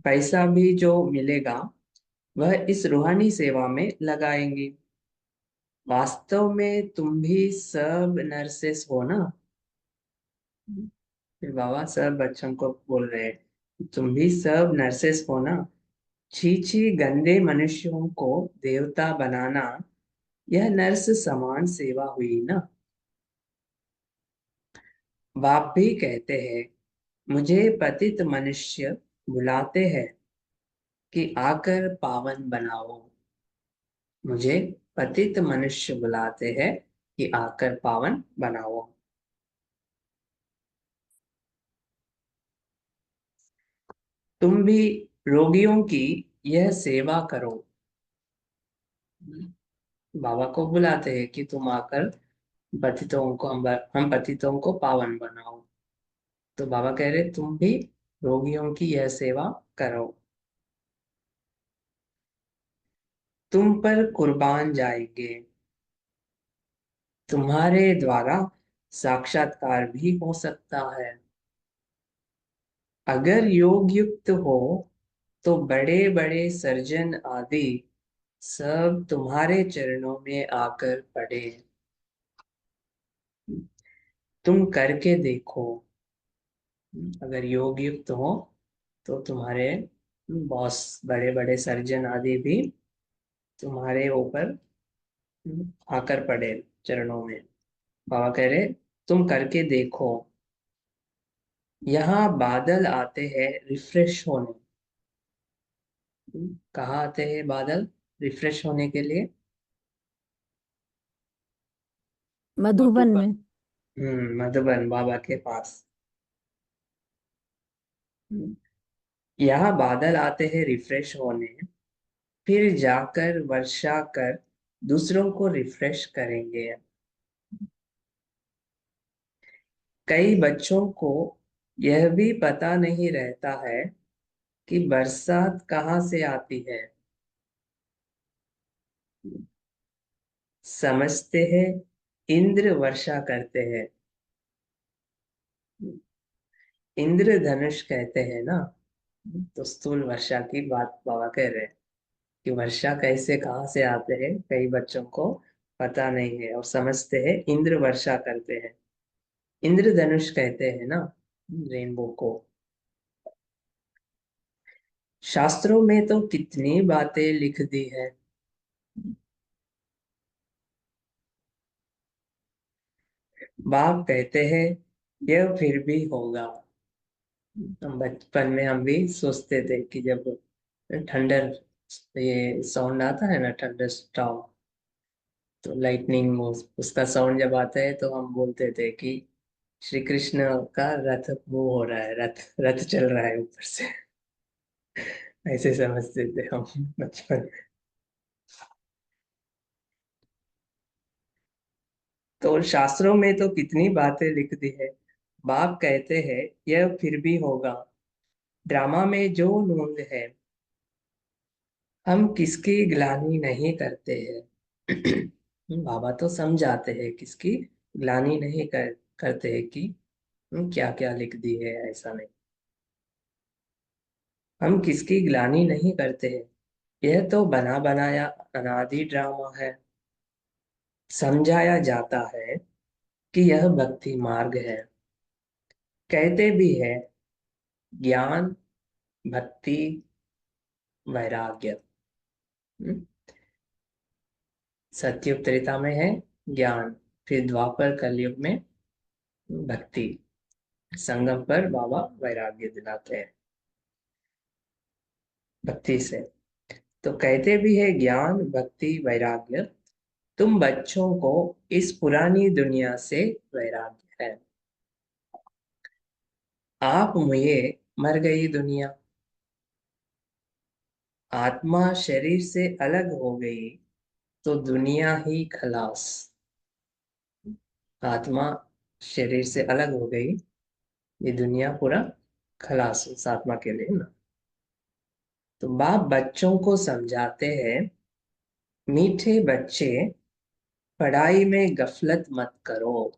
पैसा भी जो मिलेगा वह इस रूहानी सेवा में लगाएंगी। वास्तव में तुम भी सब नर्सेस हो ना। फिर बाबा सब बच्चों को बोल रहे हैं, तुम भी सब नर्सेस हो ना। छी छी, गंदे मनुष्यों को देवता बनाना, यह नर्स समान सेवा हुई ना। बाप भी कहते हैं, मुझे पतित मनुष्य बुलाते हैं कि आकर पावन बनाओ। मुझे पतित मनुष्य बुलाते हैं कि आकर पावन बनाओ। तुम भी रोगियों की यह सेवा करो। बाबा को बुलाते हैं कि तुम आकर पतितों को, हम पतितों को पावन बनाओ। तो बाबा कह रहे तुम भी रोगियों की यह सेवा करो। तुम पर कुर्बान जाएंगे, तुम्हारे द्वारा साक्षात्कार भी हो सकता है। अगर योग युक्त हो तो बड़े बड़े सर्जन आदि सब तुम्हारे चरणों में आकर पड़े। तुम करके देखो। अगर योग युक्त हो तो तुम्हारे बॉस, बड़े बड़े सर्जन आदि भी तुम्हारे ऊपर आकर पड़े चरणों में। बाबा कह रहे तुम करके देखो। यहाँ बादल आते हैं रिफ्रेश होने। कहाँ आते हैं बादल रिफ्रेश होने के लिए? मधुबन में। मधुबन बाबा के पास। यहाँ बादल आते हैं रिफ्रेश होने, फिर जाकर वर्षा कर दूसरों को रिफ्रेश करेंगे। कई बच्चों को यह भी पता नहीं रहता है कि बरसात कहाँ से आती है। समझते हैं इंद्र वर्षा करते हैं। इंद्रधनुष कहते हैं ना। तो स्थूल वर्षा की बात बाबा कह रहे हैं कि वर्षा कैसे कहाँ से आते हैं, कई बच्चों को पता नहीं है और समझते हैं इंद्र वर्षा करते हैं। इंद्रधनुष कहते हैं ना रेनबो को। शास्त्रों में तो कितनी बातें लिख दी है। बाप कहते हैं यह फिर भी होगा। हम बचपन में हम भी सोचते थे कि जब थंडर, ये साउंड आता है ना, थंडर स्टॉर्म, तो लाइटनिंग, उसका साउंड जब आता है तो हम बोलते थे कि श्री कृष्ण का रथ मूव हो रहा है, रथ रथ चल रहा है ऊपर से। ऐसे समझते थे हम बचपन में। तो शास्त्रों में तो कितनी बातें लिख दी है। बाप कहते हैं यह फिर भी होगा। ड्रामा में जो नूंद है, हम किसकी ग्लानि नहीं करते हैं। बाबा तो समझाते हैं किसकी ग्लानि नहीं करते हैं कि क्या क्या लिख दी है, ऐसा नहीं। हम किसकी ग्लानि नहीं करते हैं, यह तो बना बनाया अनादि ड्रामा है। समझाया जाता है कि यह भक्ति मार्ग है। कहते भी है ज्ञान, भक्ति, वैराग्य। हम्म? सतयुग त्रेता में है ज्ञान, फिर द्वापर कलयुग में भक्ति, संगम पर बाबा वैराग्य दिलाते हैं भक्ति से। तो कहते भी है ज्ञान, भक्ति, वैराग्य। तुम बच्चों को इस पुरानी दुनिया से वैराग्य है। आप मुझे मर गई दुनिया, आत्मा शरीर से अलग हो गई तो दुनिया ही खलास। आत्मा शरीर से अलग हो गई, ये दुनिया पूरा खलास उस आत्मा के लिए ना। तो बाप बच्चों को समझाते हैं, मीठे बच्चे, पढ़ाई में गफलत मत करो,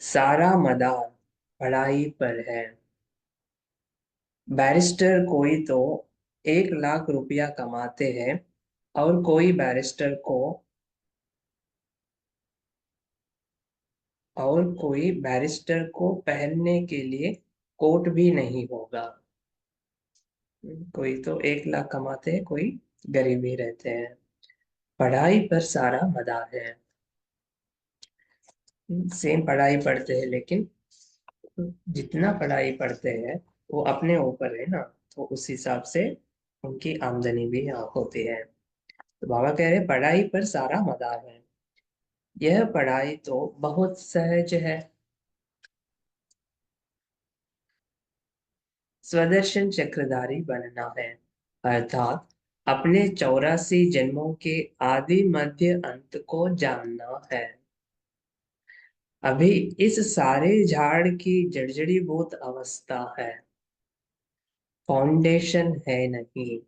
सारा मदार पढ़ाई पर है। बैरिस्टर कोई तो 1 लाख रुपया कमाते हैं और कोई बैरिस्टर को पहनने के लिए कोट भी नहीं होगा। कोई तो 1 लाख कमाते हैं, कोई गरीब ही रहते हैं। पढ़ाई पर सारा मदार है। सेम पढ़ाई पढ़ते हैं, लेकिन जितना पढ़ाई पढ़ते हैं वो अपने ऊपर है ना, तो उस हिसाब से उनकी आमदनी भी यहाँ होती है। तो बाबा कह रहे पढ़ाई पर सारा मदार है। यह पढ़ाई तो बहुत सहज है। स्वदर्शन चक्रधारी बनना है, अर्थात अपने 84 जन्मों के आदि मध्य अंत को जानना है। अभी इस सारे झाड़ की जर्जरीभूत अवस्था है, फाउंडेशन है नहीं,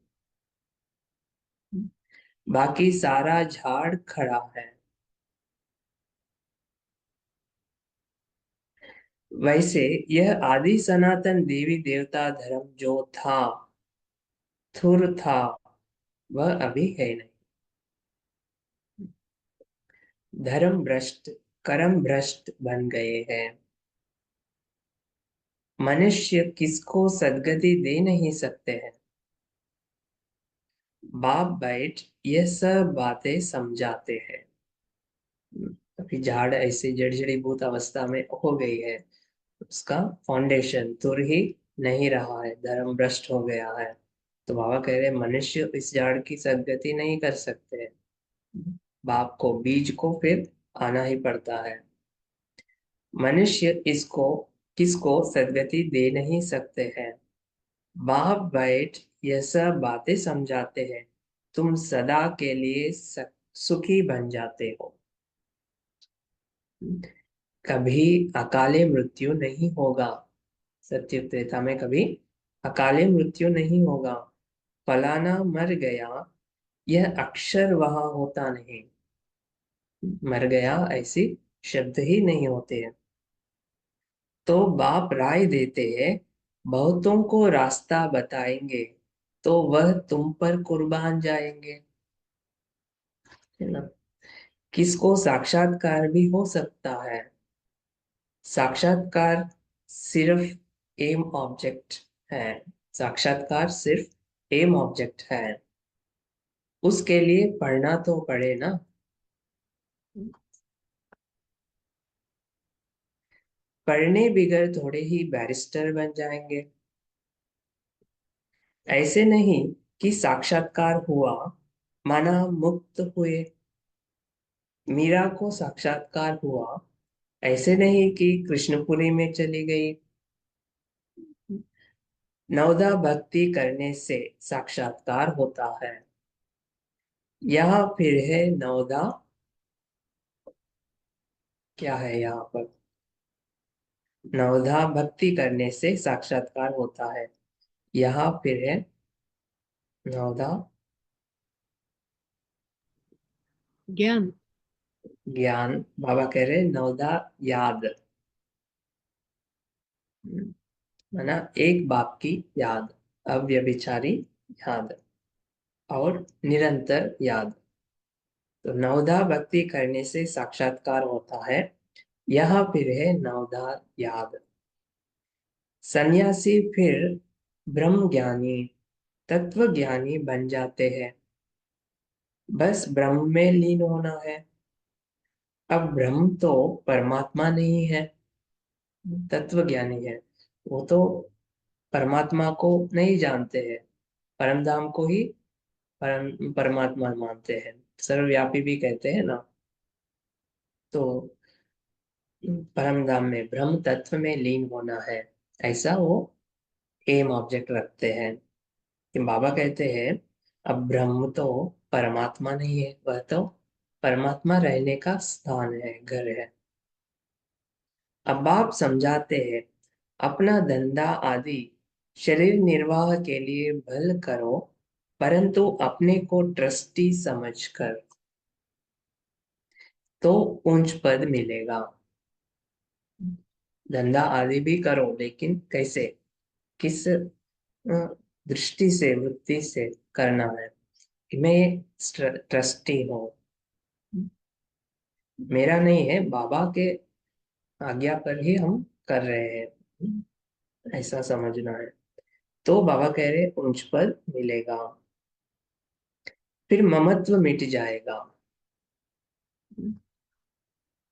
बाकी सारा झाड़ खड़ा है। वैसे यह आदि सनातन देवी देवता धर्म जो था, थुर था, वह अभी है नहीं। धर्म भ्रष्ट, कर्म भ्रष्ट बन गए हैं। मनुष्य किसको सदगति दे नहीं सकते हैं। बाप बैठ यह सब बातें समझाते हैं। अभी झाड़ ऐसे जड़जड़ीभूत अवस्था में हो गई है, उसका फाउंडेशन तुर ही नहीं रहा है, धर्म भ्रष्ट हो गया है। तो बाबा कह रहे मनुष्य इस झाड़ की सदगति नहीं कर सकते। बाप को, बीज को फिर आना ही पड़ता है। मनुष्य इसको किसको सदगति दे नहीं सकते हैं। बाप बैठ यह सब बातें समझाते हैं, तुम सदा के लिए सुखी बन जाते हो। कभी अकाले मृत्यु नहीं होगा। सत्य त्रेता में कभी अकाले मृत्यु नहीं होगा। फलाना मर गया, यह अक्षर वहां होता नहीं। मर गया ऐसी शब्द ही नहीं होते हैं। तो बाप राय देते हैं, बहुतों को रास्ता बताएंगे तो वह तुम पर कुर्बान जाएंगे, है ना। किसको साक्षात्कार भी हो सकता है। साक्षात्कार सिर्फ एम ऑब्जेक्ट है। साक्षात्कार सिर्फ एम ऑब्जेक्ट है, उसके लिए पढ़ना तो पड़े ना। पढ़ने बिगर थोड़े ही बैरिस्टर बन जाएंगे। ऐसे नहीं कि साक्षात्कार हुआ माना मुक्त हुए। मीरा को साक्षात्कार हुआ, ऐसे नहीं कि कृष्णपुरी में चली गई। नवदा भक्ति करने से साक्षात्कार होता है। यहाँ फिर है नवदा, क्या है यहाँ पर। नवदा भक्ति करने से साक्षात्कार होता है। यहाँ फिर है नवदा ज्ञान। ज्ञान। बाबा कह रहे नवदा याद, माना एक बाप की याद, अव्यभिचारी याद और निरंतर याद। तो नवदा भक्ति करने से साक्षात्कार होता है। यहाँ फिर है नवदा याद। सन्यासी फिर ब्रह्म ज्ञानी, तत्व ज्ञानी बन जाते हैं। बस ब्रह्म में लीन होना है। अब ब्रह्म तो परमात्मा नहीं है, तत्व ज्ञानी है। वो तो परमात्मा को नहीं जानते हैं, परम धाम को ही परमात्मा मानते हैं, सर्वव्यापी भी कहते हैं ना। तो परम धाम में ब्रह्म तत्व में लीन होना है, ऐसा वो एम ऑब्जेक्ट रखते हैं। कि बाबा कहते हैं अब ब्रह्म तो परमात्मा नहीं है, वह तो परमात्मा रहने का स्थान है, घर है। अब बाप समझाते हैं अपना धंधा आदि शरीर निर्वाह के लिए भल करो, परंतु अपने को ट्रस्टी समझकर, तो ऊंच पद मिलेगा। धंधा आदि भी करो, लेकिन कैसे, किस दृष्टि से, वृत्ति से करना है। मैं ट्रस्टी हूँ, मेरा नहीं है, बाबा के आज्ञा पर ही हम कर रहे हैं, ऐसा समझना है। तो बाबा कह रहे ऊंच पद मिलेगा, फिर ममत्व मिट जाएगा।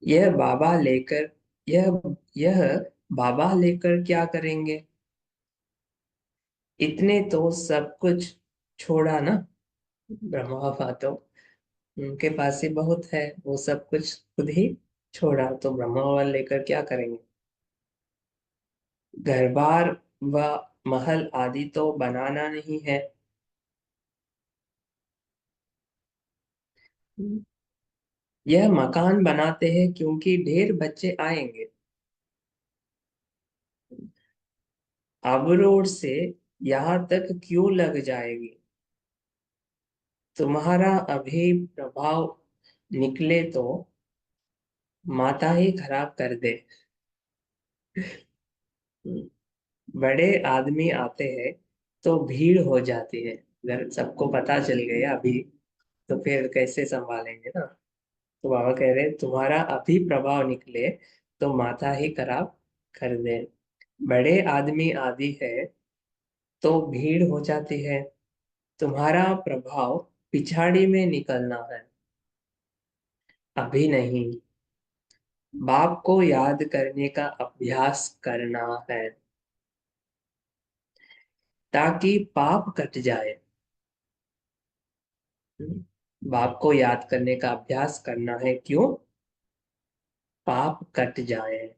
यह बाबा लेकर यह बाबा लेकर क्या करेंगे? इतने तो सब कुछ छोड़ा ना। ब्रह्मा बाबा तो उनके पास ही बहुत है, वो सब कुछ खुद ही छोड़ा, तो ब्रह्मा बाबा लेकर क्या करेंगे? घर बार व महल आदि तो बनाना नहीं है। यह मकान बनाते हैं क्योंकि ढेर बच्चे आएंगे। अब रोड से यहाँ तक क्यों लग जाएगी? तुम्हारा अभी प्रभाव निकले तो माता ही खराब कर दे। बड़े आदमी आते हैं तो भीड़ हो जाती है, अगर सबको पता चल गया अभी तो फिर कैसे संभालेंगे ना। तो बाबा कह रहे तुम्हारा अभी प्रभाव निकले तो माता ही खराब कर दे। बड़े आदमी आदि है तो भीड़ हो जाती है, तुम्हारा प्रभाव पिछाड़ी में निकलना है, अभी नहीं। बाप को याद करने का अभ्यास करना है ताकि पाप कट जाए। बाप को याद करने का अभ्यास करना है, क्यों? पाप कट जाए।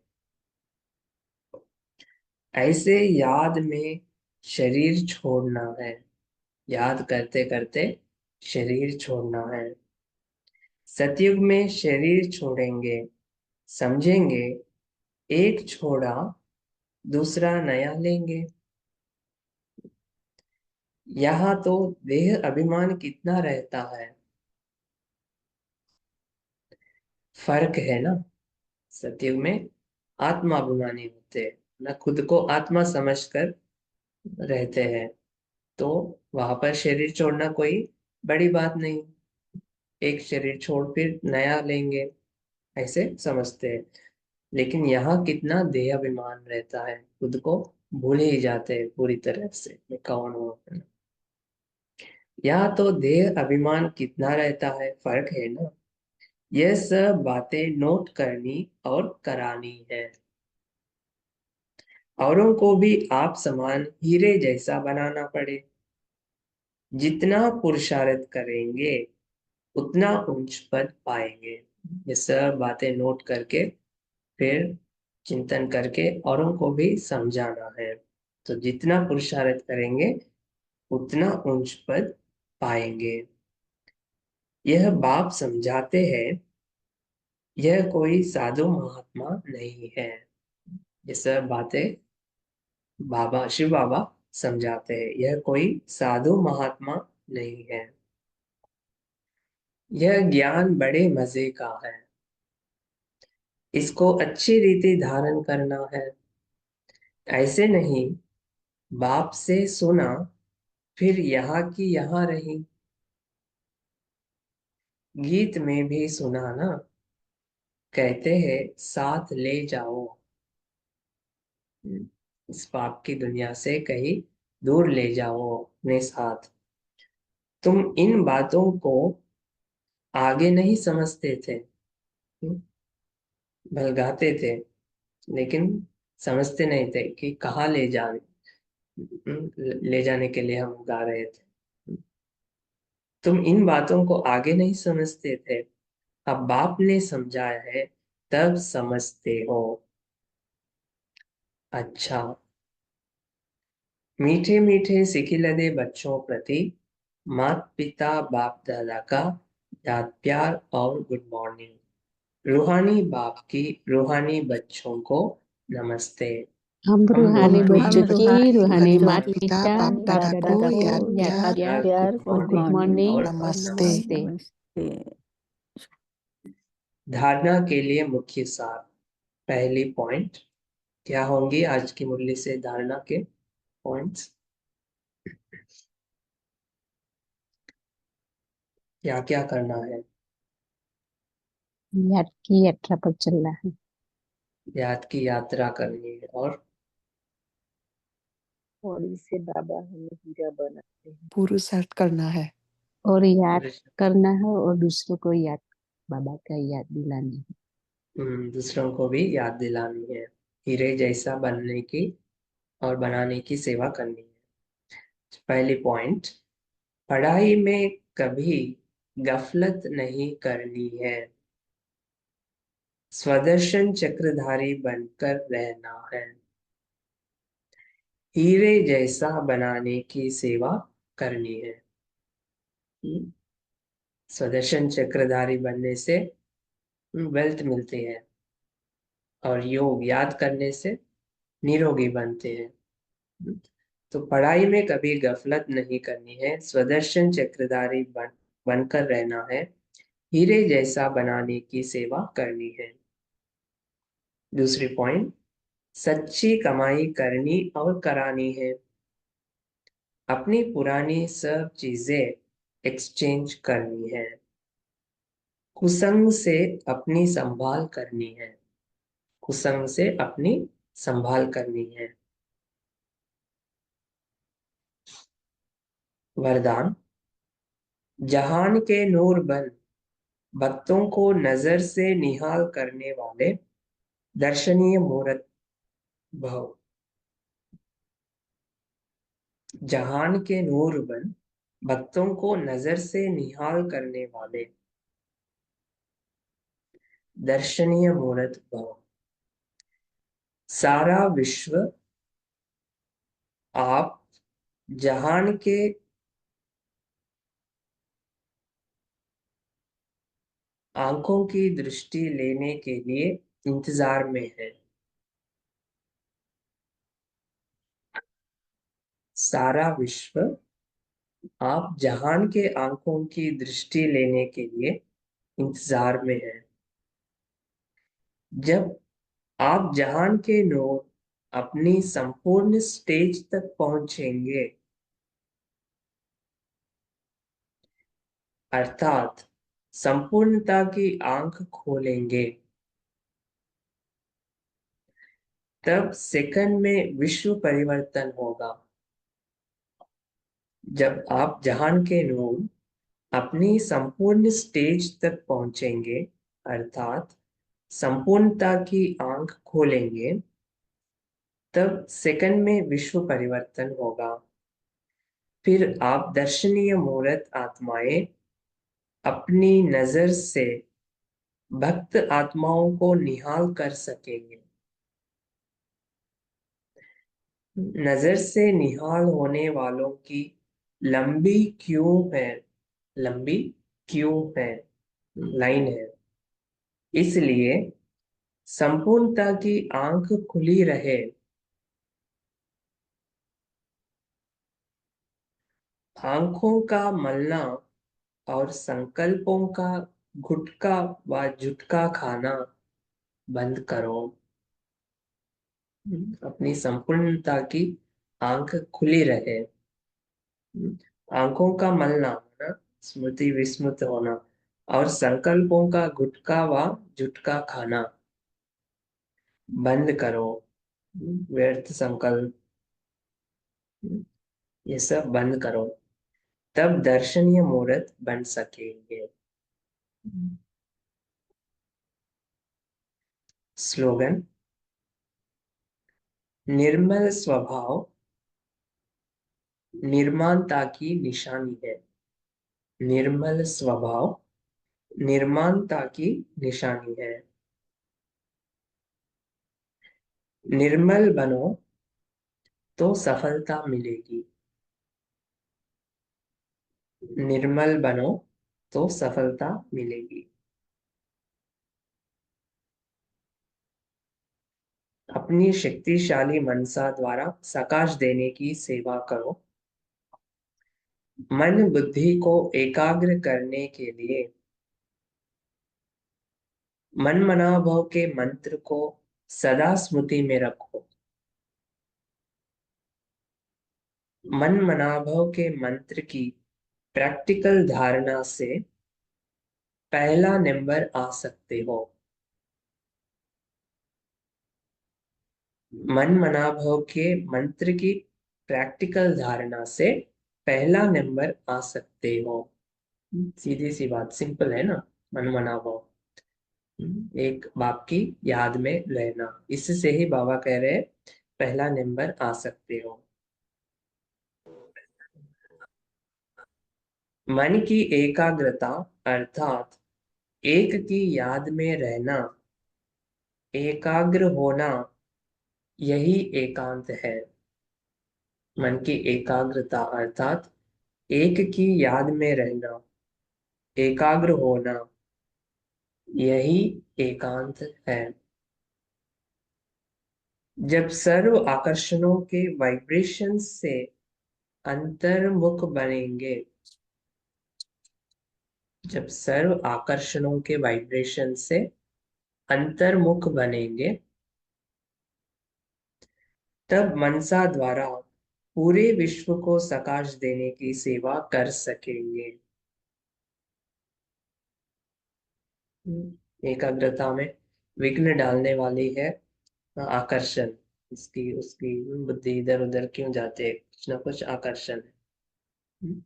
ऐसे याद में शरीर छोड़ना है, याद करते करते शरीर छोड़ना है। सतयुग में शरीर छोड़ेंगे, समझेंगे एक छोड़ा दूसरा नया लेंगे। यहाँ तो देह अभिमान कितना रहता है, फर्क है ना। सतयुग में आत्माभिमानी होते हैं, ना खुद को आत्मा समझकर रहते हैं, तो वहां पर शरीर छोड़ना कोई बड़ी बात नहीं। एक शरीर छोड़ फिर नया लेंगे, ऐसे समझते हैं। लेकिन यहाँ कितना देह अभिमान रहता है, खुद को भूल ही जाते हैं पूरी तरह से, मैं कौन हूँ। यहाँ तो देह अभिमान कितना रहता है, फर्क है ना। यह सब बातें नोट करनी और करानी है। औरों को भी आप समान हीरे जैसा बनाना पड़े। जितना पुरुषार्थ करेंगे उतना उच्च पद पाएंगे। ये सब बातें नोट करके फिर चिंतन करके औरों को भी समझाना है। तो जितना पुरुषार्थ करेंगे उतना उच्च पद पाएंगे। यह बाप समझाते हैं, यह कोई साधु महात्मा नहीं है। ये सब बातें बाबा शिव बाबा समझाते हैं, यह कोई साधु महात्मा नहीं है। यह ज्ञान बड़े मजे का है, इसको अच्छी रीति धारण करना है। ऐसे नहीं बाप से सुना फिर यहाँ की यहाँ रही। गीत में भी सुना ना, कहते हैं साथ ले जाओ, इस पाप की दुनिया से कहीं दूर ले जाओ अपने साथ। तुम इन बातों को आगे नहीं समझते थे, भलगाते थे, लेकिन समझते नहीं थे कि कहाँ ले जाने के लिए हम गा रहे थे। तुम इन बातों को आगे नहीं समझते थे, अब बाप ने समझाया है तब समझते हो। अच्छा, मीठे मीठे सिखिलदे बच्चों प्रति माता पिता बाप दादा का याद प्यार और गुड मॉर्निंग। रूहानी बाप की रूहानी बच्चों को नमस्ते। हम रूहानी बच्चों की रूहानी परिवार माता पिता पिता बाप बाप दादा दादा को को याद याद प्यार प्यार और गुड मॉर्निंग और नमस्ते। नमस्ते। धारणा के लिए मुख्य सार। पहली पॉइंट क्या होंगी आज की मुरली से धारणा के पॉइंट्स? क्या क्या करना है? याद की यात्रा पर चलना है याद की यात्रा करनी है और और इससे बाबा हमें हीरा बनाते हैं। पुरुषार्थ करना है और याद करना है और दूसरों को याद बाबा का याद दिलानी है। दूसरों को भी याद दिलानी है, हीरे जैसा बनने की और बनाने की सेवा करनी है। पहली पॉइंट, पढ़ाई में कभी गफलत नहीं करनी है, स्वदर्शन चक्रधारी बनकर रहना है, हीरे जैसा बनाने की सेवा करनी है। स्वदर्शन चक्रधारी बनने से वेल्थ मिलती है और योग याद करने से निरोगी बनते हैं। तो पढ़ाई में कभी गफलत नहीं करनी है, स्वदर्शन चक्रधारी बनकर रहना है, हीरे जैसा बनाने की सेवा करनी है। दूसरी पॉइंट, सच्ची कमाई करनी और करानी है, अपनी पुरानी सब चीजें एक्सचेंज करनी है, कुसंग से अपनी संभाल करनी है, कुसंग से अपनी संभाल करनी है। वरदान, जहान के नूर बन भक्तों को नजर से निहाल करने वाले दर्शनीय मूर्त भव। जहान के नूर बन भक्तों को नजर से निहाल करने वाले दर्शनीय मूर्त भव। सारा विश्व आप जहान के आंखों की दृष्टि लेने के लिए इंतजार में है। सारा विश्व आप जहान के आंखों की दृष्टि लेने के लिए इंतजार में है। जब आप जहान के नूर अपनी संपूर्ण स्टेज तक पहुंचेंगे, अर्थात संपूर्णता की आंख खोलेंगे, तब सेकंड में विश्व परिवर्तन होगा। जब आप जहान के नूर अपनी संपूर्ण स्टेज तक पहुंचेंगे, अर्थात संपूर्णता की आंख खोलेंगे, तब सेकंड में विश्व परिवर्तन होगा। फिर आप दर्शनीय मूर्त आत्माएं अपनी नजर से भक्त आत्माओं को निहाल कर सकेंगे। नजर से निहाल होने वालों की लंबी क्यू है, लंबी क्यू है, लाइन है। इसलिए संपूर्णता की आंख खुली रहे, आंखों का मलना और संकल्पों का गुटका व जुटका खाना बंद करो। अपनी संपूर्णता की आंख खुली रहे, आंखों का मलना होना, स्मृति विस्मृत होना, और संकल्पों का गुटका व जुटका खाना बंद करो। व्यर्थ संकल्प ये सब बंद करो, तब दर्शनीय मूर्त बन सकेंगे। स्लोगन, निर्मल स्वभाव निर्माणता की निशानी है। निर्मल स्वभाव निर्माणता की निशानी है। निर्मल बनो तो सफलता मिलेगी। निर्मल बनो तो सफलता मिलेगी। अपनी शक्तिशाली मनसा द्वारा सकाश देने की सेवा करो। मन बुद्धि को एकाग्र करने के लिए मन मनाभव के मंत्र को सदा स्मृति में रखो। मन मनाभव के मंत्र की प्रैक्टिकल धारणा से पहला नंबर आ सकते हो। मन मनाभव के मंत्र की प्रैक्टिकल धारणा से पहला नंबर आ सकते हो। सीधी सी बात, सिंपल है ना। मन मनाभव, एक बाप की याद में रहना, इससे ही बाबा कह रहे हैं पहला नंबर आ सकते हो। मन की एकाग्रता अर्थात एक की याद में रहना, एकाग्र होना, यही एकांत है। मन की एकाग्रता अर्थात एक की याद में रहना, एकाग्र होना, यही एकांत है। जब सर्व आकर्षणों के वाइब्रेशन से अंतर्मुख बनेंगे, जब सर्व आकर्षणों के वाइब्रेशन से अंतर्मुख बनेंगे, तब मनसा द्वारा पूरे विश्व को सकाश देने की सेवा कर सकेंगे। एकाग्रता में विघ्न डालने वाली है आकर्षण, इसकी उसकी बुद्धि इधर उधर क्यों जाते है, कुछ ना कुछ आकर्षण है।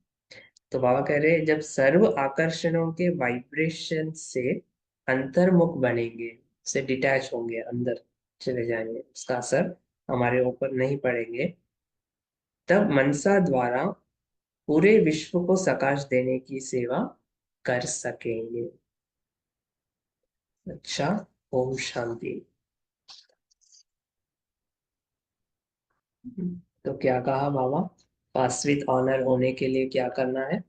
तो बाबा कह रहे हैं जब सर्व आकर्षणों के वाइब्रेशन से अंतर्मुख बनेंगे, से डिटैच होंगे, अंदर चले जाएंगे, उसका असर हमारे ऊपर नहीं पड़ेंगे, तब मनसा द्वारा पूरे विश्व को सकाश देने की सेवा कर सकेंगे। अच्छा, ओम शांति। तो क्या कहा बाबा, पास विद ऑनर होने के लिए क्या करना है?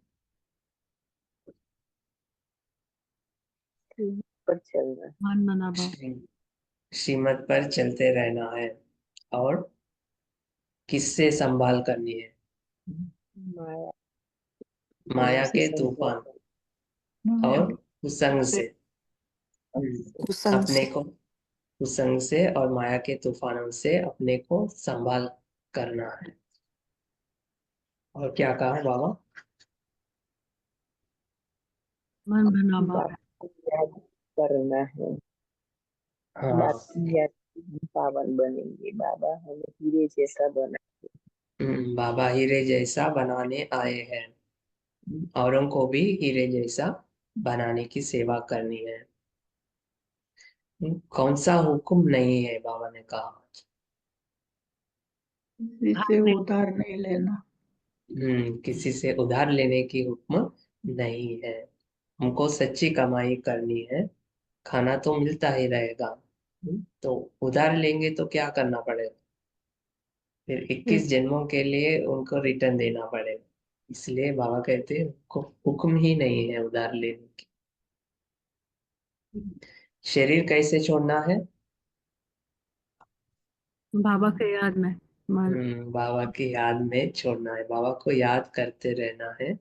पर चलना है। मन मनाभव श्रीमत पर चलते रहना है। और किससे संभाल करनी है? माया माया से के संभल तूफान और कुसंग से। कुसंग अपने से। को कुसंग से और माया के तूफानों से अपने को संभाल करना है। और क्या कहा बाबा? मन मनाभव बाप को याद करना है। हाँ, बाप की याद से पावन बनेंगे। बाबा हमें हीरे जैसा बना। बाबा हीरे जैसा बनाने आए हैं, औरों को भी हीरे जैसा बनाने की सेवा करनी है। कौन सा हुक्म नहीं है, बाबा ने कहा। किसी से उधार नहीं लेना। किसी से उधार लेने की हुक्म नहीं है। हमको सच्ची कमाई करनी है, खाना तो मिलता ही रहेगा। तो उधार लेंगे तो क्या करना पड़ेगा? फिर 21 जन्मों के लिए उनको रिटर्न देना पड़ेगा। इसलिए बाबा कहते हैं हुक्म ही नहीं है उधार लेने की। शरीर कैसे छोड़ना है? बाबा के याद में मन बाबा की याद में छोड़ना है, बाबा को याद करते रहना है।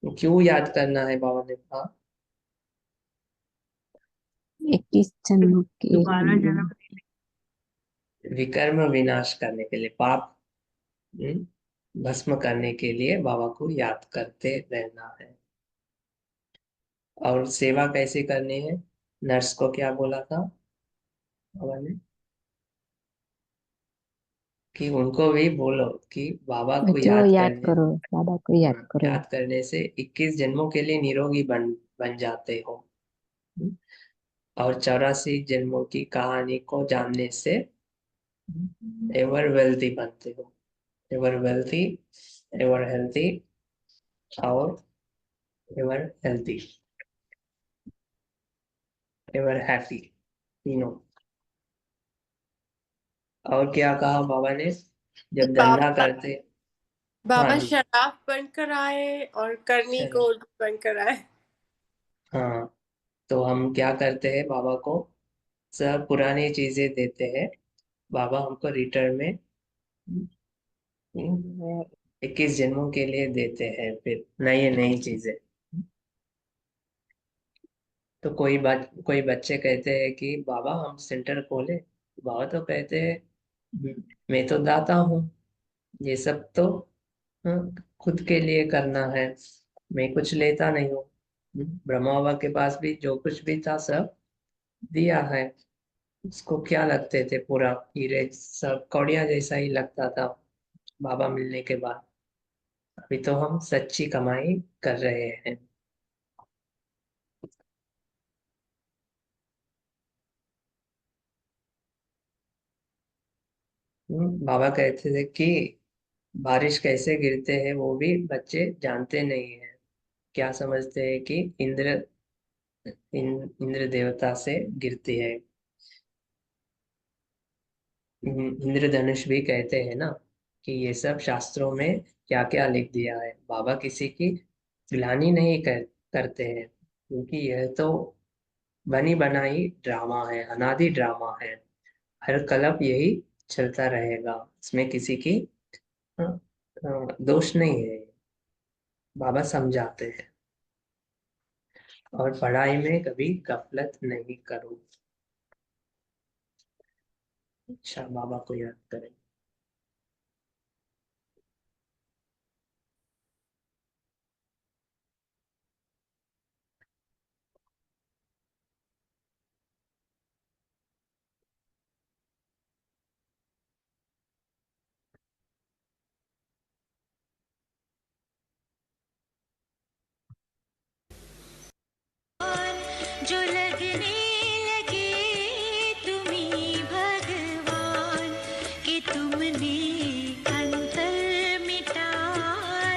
क्यों याद करना है, बाबा ने कहा? 21 जन्म के दोबारा जन्म विकर्म विनाश करने के लिए, पाप भस्म करने के लिए बाबा को याद करते रहना है। और सेवा कैसे करनी है? नर्स को क्या बोला था बाबा ने? कि उनको भी बोलो कि बाबा को जो याद याद करने, करो, बाबा को याद करो। याद करने से 21 जन्मों के लिए निरोगी बन जाते हो। और 84 जन्मों की कहानी को जानने से एवर वेल्थी बनते हो, एवर वेल्थी, एवर हेल्थी और एवर हेल्थी, एवर हैप्पी, तीनों। और क्या कहा बाबा ने? जब धंधा बाबा करते, हाँ बाबा जी, शराब बनकर आए और करनी चलो, को बनकर आए। हाँ, तो हम क्या करते हैं, बाबा को सब पुरानी चीजें देते हैं बाबा हमको रिटर्न में 21 जन्मों के लिए देते हैं फिर नई चीजें। तो कोई बच्चे कहते हैं कि बाबा हम सेंटर खोले, बाबा तो कहते हैं मैं तो दाता हूँ, ये सब तो खुद के लिए करना है, मैं कुछ लेता नहीं हूँ। ब्रह्मा बाबा के पास भी जो कुछ भी था सब दिया है, उसको क्या लगते थे, पूरा हीरे सब कौड़िया जैसा ही लगता था बाबा मिलने के बाद। अभी तो हम सच्ची कमाई कर रहे हैं। बाबा कहते थे कि बारिश कैसे गिरते हैं वो भी बच्चे जानते नहीं है, क्या समझते हैं कि इंद्र देवता से गिरती है। इंद्रधनुष भी कहते हैं ना कि ये सब शास्त्रों में क्या क्या लिख दिया है। बाबा किसी की गिलानी नहीं करते हैं, क्योंकि यह तो बनी बनाई ड्रामा है, अनादि ड्रामा है, हर कल्प यही चलता रहेगा, इसमें किसी की अ, दोष नहीं है। बाबा समझाते हैं। और पढ़ाई में कभी गफलत नहीं करो। अच्छा, बाबा को याद करें। जो लगने लगे तुम्हीं भगवान कि तुमने अंतर मिटा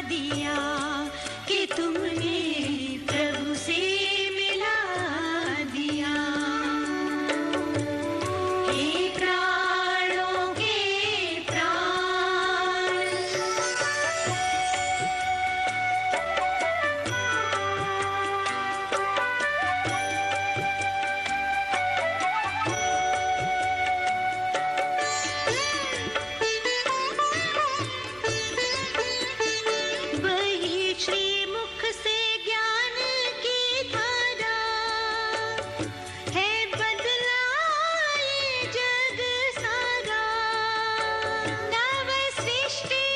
दिया, कि तुमने प्रभु से मिला दिया। हे प्राणों के प्राण, वही श्रीमुख से ज्ञान की धारा है, बदला ये जग सारा। नव सृष्टि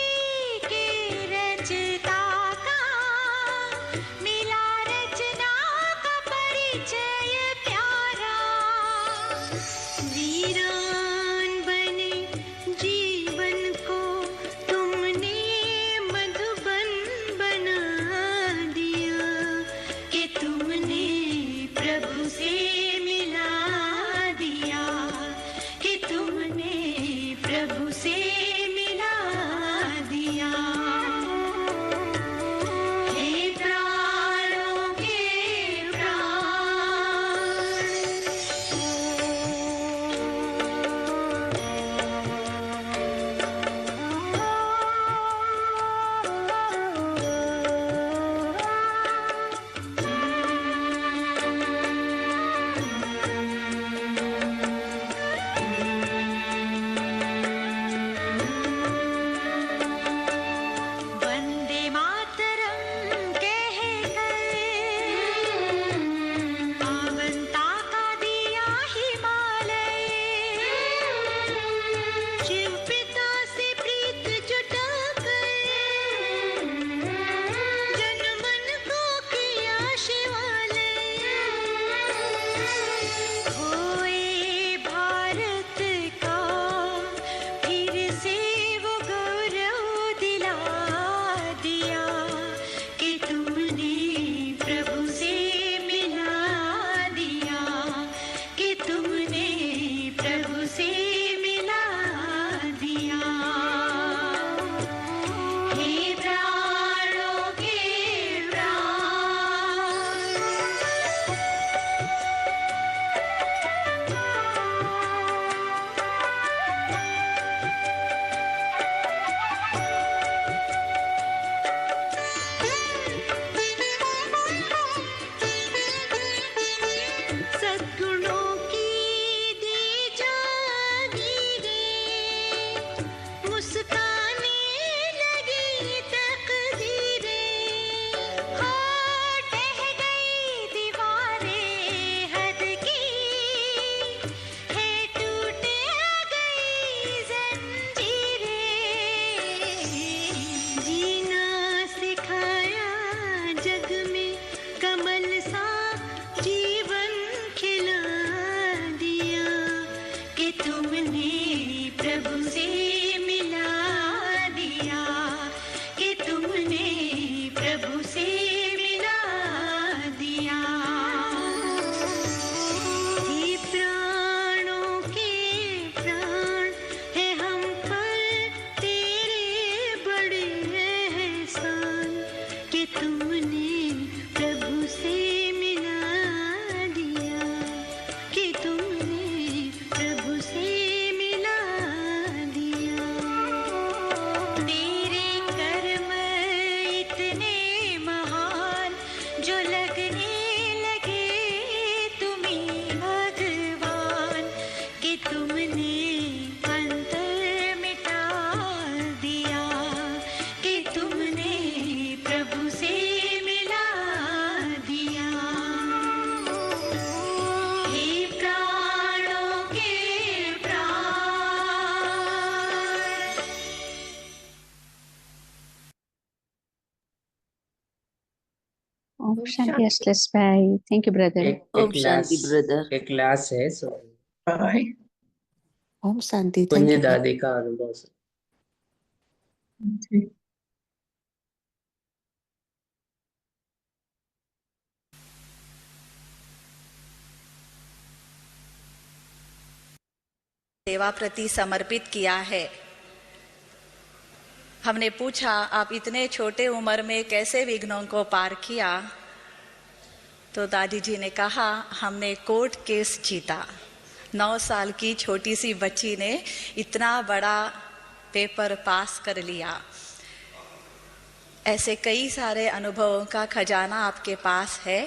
के रचता का मिला रचना का परिचय प्यारा। वीरान बने जीवन को तुमने मधुबन बना Om Shanti Restless Bhai. Thank you, brother. Om Shanti, brother. एक क्लास है, सो बाय। ओम शांति। थैंक पुण्य यू। दादी का अनुभव से। ठीक। सेवा प्रति समर्पित किया है। हमने पूछा आप इतने छोटे उम्र में कैसे विघ्नों को पार किया, तो दादी जी ने कहा हमने कोर्ट केस जीता। 9 साल की छोटी सी बच्ची ने इतना बड़ा पेपर पास कर लिया। ऐसे कई सारे अनुभवों का खजाना आपके पास है।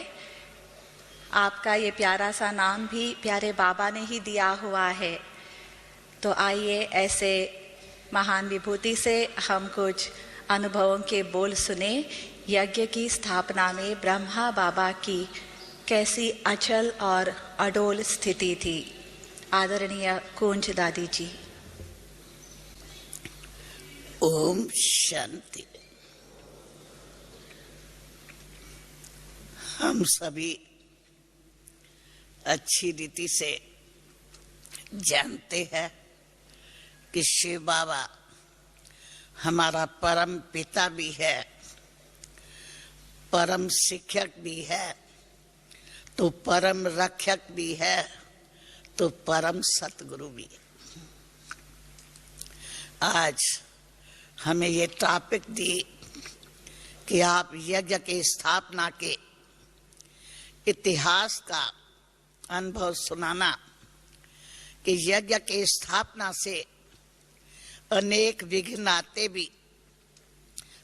आपका ये प्यारा सा नाम भी प्यारे बाबा ने ही दिया हुआ है। तो आइए ऐसे महान विभूति से हम कुछ अनुभवों के बोल सुने। यज्ञ की स्थापना में ब्रह्मा बाबा की कैसी अचल और अडोल स्थिति थी। आदरणीय कुंज दादी जी। ओम शांति। हम सभी अच्छी रीति से जानते हैं कि शिव बाबा हमारा परम पिता भी है, परम शिक्षक भी है, तो परम रक्षक भी है, तो परम सतगुरु भी है। आज हमें ये टॉपिक दी कि आप यज्ञ की स्थापना के इतिहास का अनुभव सुनाना, कि यज्ञ की स्थापना से अनेक विघ्न आते भी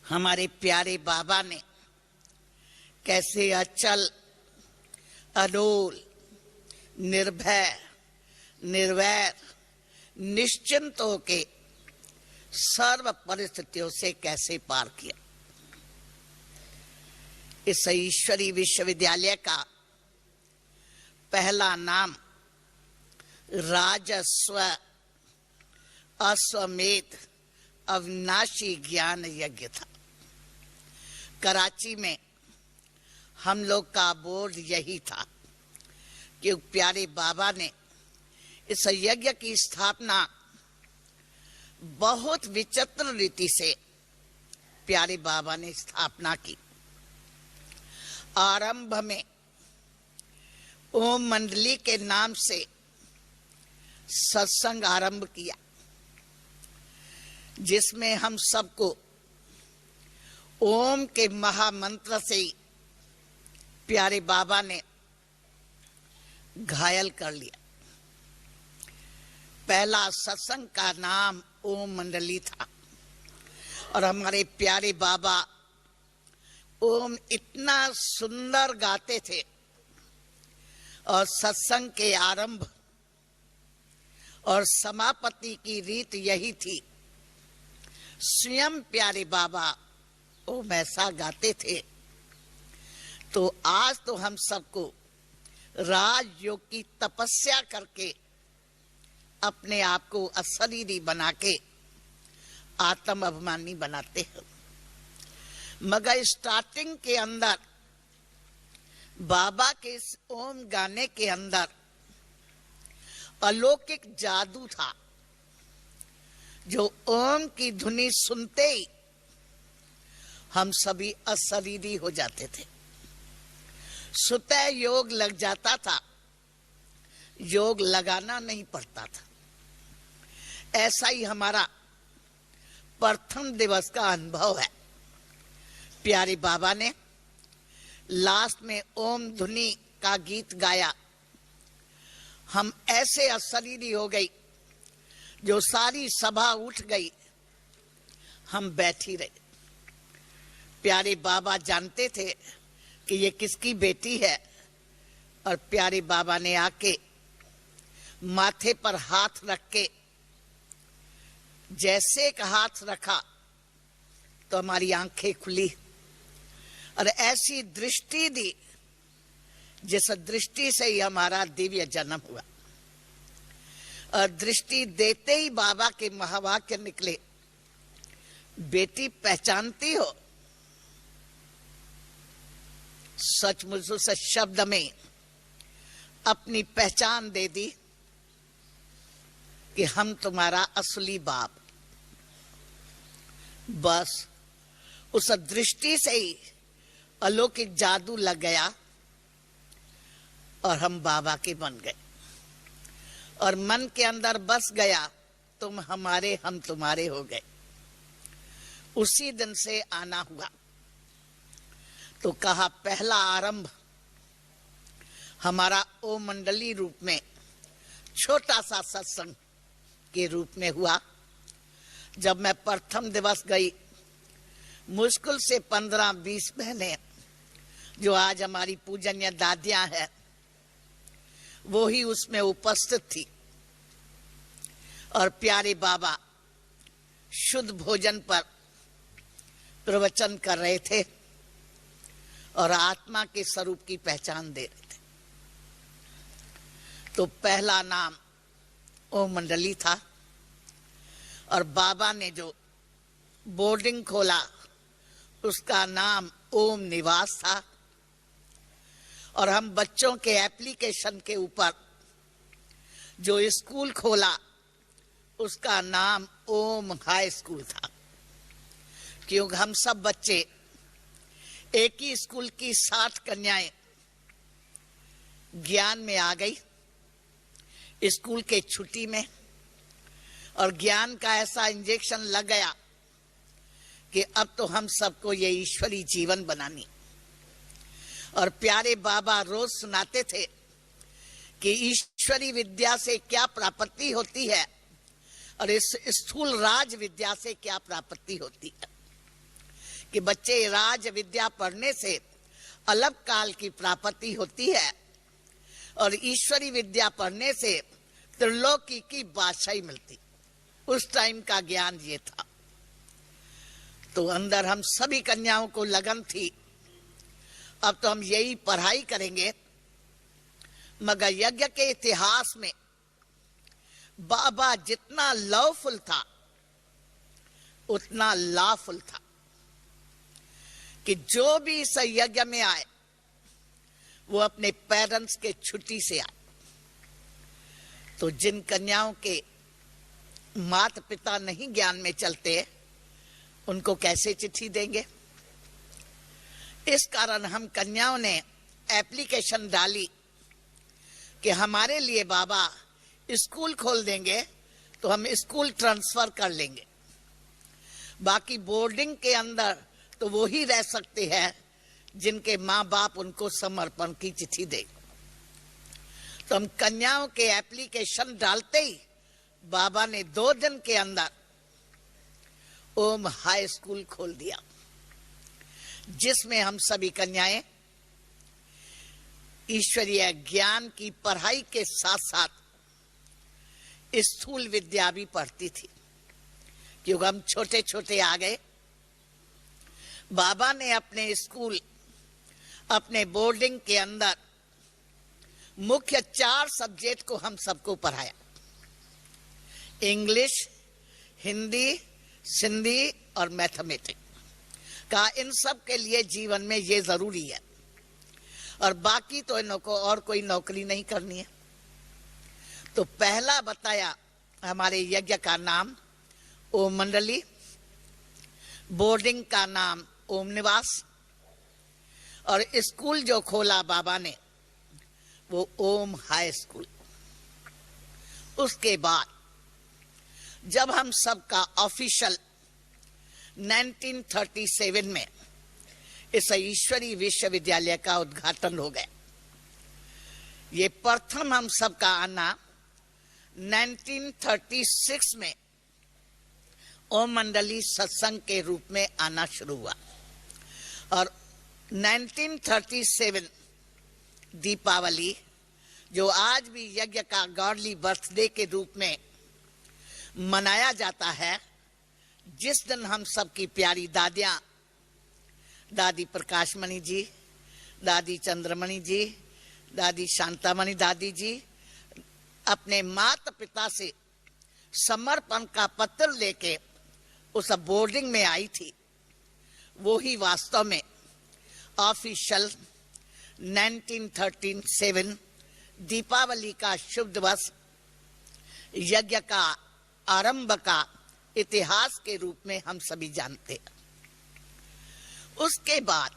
हमारे प्यारे बाबा ने कैसे अचल, अडोल, निर्भय, निर्वैर, निश्चिंत होके सर्व परिस्थितियों से कैसे पार किया। इस ईश्वरी विश्वविद्यालय का पहला नाम राजस्व अश्वमेध अविनाशी ज्ञान यज्ञ था। कराची में हम लोग का बोर्ड यही था कि प्यारे बाबा ने इस यज्ञ की स्थापना बहुत विचित्र रीति से प्यारे बाबा ने स्थापना की। आरंभ में ओम मंडली के नाम से सत्संग आरंभ किया, जिसमें हम सबको ओम के महामंत्र से ही प्यारे बाबा ने घायल कर लिया। पहला सत्संग का नाम ओम मंडली था और हमारे प्यारे बाबा ओम इतना सुंदर गाते थे और सत्संग के आरंभ और समापति की रीत यही थी। स्वयं प्यारे बाबा ओम ऐसा गाते थे। तो आज तो हम सबको राजयोग की तपस्या करके अपने आप को अशरीरी बना के आत्म अभिमानी बनाते हैं, मगर स्टार्टिंग के अंदर बाबा के इस ओम गाने के अंदर अलौकिक जादू था, जो ओम की धुनी सुनते ही हम सभी अशरीरी हो जाते थे। स्वतः योग लग जाता था, योग लगाना नहीं पड़ता था। ऐसा ही हमारा प्रथम दिवस का अनुभव है। प्यारे बाबा ने लास्ट में ओम धुनी का गीत गाया। हम ऐसे अशरीरी हो गई, जो सारी सभा उठ गई, हम बैठी रहे। प्यारे बाबा जानते थे कि ये किसकी बेटी है, और प्यारे बाबा ने आके माथे पर हाथ रख के जैसे एक हाथ रखा तो हमारी आंखें खुली और ऐसी दृष्टि दी जिस दृष्टि से ही हमारा दिव्य जन्म हुआ। और दृष्टि देते ही बाबा के महावाक्य निकले, बेटी पहचानती हो? सचमुच उस शब्द में अपनी पहचान दे दी कि हम तुम्हारा असली बाप। बस उस दृष्टि से ही अलौकिक जादू लग गया और हम बाबा के बन गए और मन के अंदर बस गया, तुम हमारे हम तुम्हारे हो गए। उसी दिन से आना हुआ। तो कहा पहला आरंभ हमारा ओम मंडली रूप में छोटा सा सत्संग के रूप में हुआ। जब मैं प्रथम दिवस गई, मुश्किल से 15-20 बहनें जो आज हमारी पूजनीय दादियां हैं वो ही उसमें उपस्थित थी और प्यारे बाबा शुद्ध भोजन पर प्रवचन कर रहे थे और आत्मा के स्वरूप की पहचान दे रहे थे। तो पहला नाम ओम मंडली था और बाबा ने जो बोर्डिंग खोला उसका नाम ओम निवास था और हम बच्चों के एप्लीकेशन के ऊपर जो स्कूल खोला उसका नाम ओम हाई स्कूल था, क्योंकि हम सब बच्चे एक ही स्कूल की 60 कन्याएं ज्ञान में आ गई स्कूल के छुट्टी में और ज्ञान का ऐसा इंजेक्शन लग गया कि अब तो हम सबको ये ईश्वरी जीवन बनानी। और प्यारे बाबा रोज सुनाते थे कि ईश्वरी विद्या से क्या प्राप्ति होती है और इस स्थूल राज विद्या से क्या प्राप्ति होती है, कि बच्चे राज विद्या पढ़ने से अलग काल की प्राप्ति होती है और ईश्वरी विद्या पढ़ने से त्रिलोकी की बादशाही मिलती। उस टाइम का ज्ञान ये था। तो अंदर हम सभी कन्याओं को लगन थी, अब तो हम यही पढ़ाई करेंगे। मगर यज्ञ के इतिहास में बाबा जितना लवफुल था उतना लाफुल था कि जो भी इस यज्ञ में आए वो अपने पेरेंट्स के छुट्टी से आए। तो जिन कन्याओं के माता पिता नहीं ज्ञान में चलते उनको कैसे चिट्ठी देंगे। इस कारण हम कन्याओं ने एप्लीकेशन डाली कि हमारे लिए बाबा स्कूल खोल देंगे तो हम स्कूल ट्रांसफर कर लेंगे, बाकी बोर्डिंग के अंदर तो वो ही रह सकते हैं जिनके माँ बाप उनको समर्पण की चिट्ठी दे। तो हम कन्याओं के एप्लीकेशन डालते ही बाबा ने 2 दिन के अंदर ओम हाई स्कूल खोल दिया, जिसमें हम सभी कन्याएं ईश्वरीय ज्ञान की पढ़ाई के साथ साथ स्थूल विद्या भी पढ़ती थी। क्योंकि हम छोटे छोटे आ गए, बाबा ने अपने स्कूल अपने बोर्डिंग के अंदर मुख्य 4 सब्जेक्ट को हम सबको पढ़ाया, इंग्लिश, हिंदी, सिंधी और मैथमेटिक्स का। इन सब के लिए जीवन में ये जरूरी है और बाकी तो इनको और कोई नौकरी नहीं करनी है। तो पहला बताया हमारे यज्ञ का नाम ओम मंडली, बोर्डिंग का नाम ओम निवास और स्कूल जो खोला बाबा ने वो ओम हाई स्कूल। उसके बाद जब हम सबका ऑफिशियल 1937 में इस ईश्वरी विश्वविद्यालय का उद्घाटन हो गया। ये प्रथम हम सबका आना 1936 में ओम मंडली सत्संग के रूप में आना शुरू हुआ और 1937 दीपावली जो आज भी यज्ञ का गॉडली बर्थडे के रूप में मनाया जाता है, जिस दिन हम सबकी प्यारी दादियां, दादी प्रकाशमणि जी, दादी चंद्रमणि जी, दादी शांतामणि दादी जी अपने माता पिता से समर्पण का पत्र लेके उस बोर्डिंग में आई थी, वो ही वास्तव में ऑफिशियल 1913-7 दीपावली का शुभ दिवस यज्ञ का आरंभ का इतिहास के रूप में हम सभी जानते हैं। उसके बाद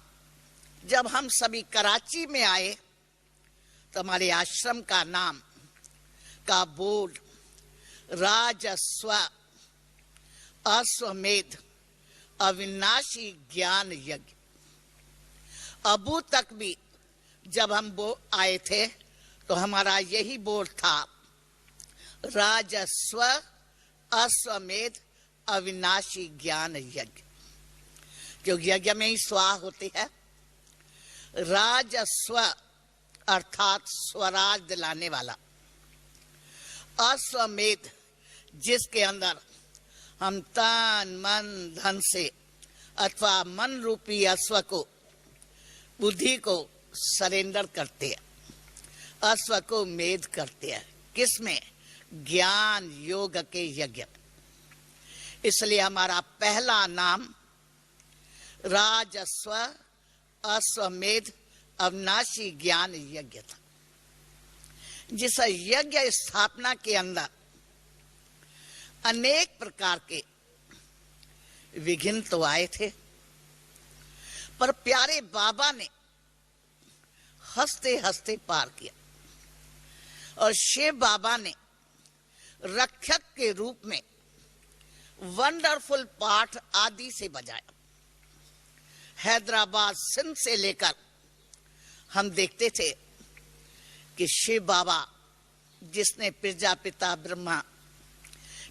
जब हम सभी कराची में आए तो हमारे आश्रम का नाम का बोर्ड राजस्व अश्वमेध अविनाशी ज्ञान यज्ञ, अबू तक भी जब हम वो आए थे तो हमारा यही बोर्ड था, राजस्व अश्वमेध अविनाशी ज्ञान यज्ञ। क्योंकि यज्ञ में ही स्वाहा होती है। राजस्व अर्थात स्वराज दिलाने वाला, अश्वमेध जिसके अंदर हम तन मन धन से अथवा मन रूपी अश्व को बुद्धि को सरेंडर करते हैं, अश्व को मेध करते हैं। किसमें? ज्ञान योग के यज्ञ। इसलिए हमारा पहला नाम राजस्व अश्वमेध अविनाशी ज्ञान यज्ञ था। जिस यज्ञ स्थापना के अंदर अनेक प्रकार के विघ्न तो आए थे, पर प्यारे बाबा ने हंसते हंसते पार किया और शिव बाबा ने रक्षक के रूप में वंडरफुल पाठ आदि से बजाया। हैदराबाद सिंध से लेकर हम देखते थे कि शिव बाबा जिसने प्रजापिता ब्रह्मा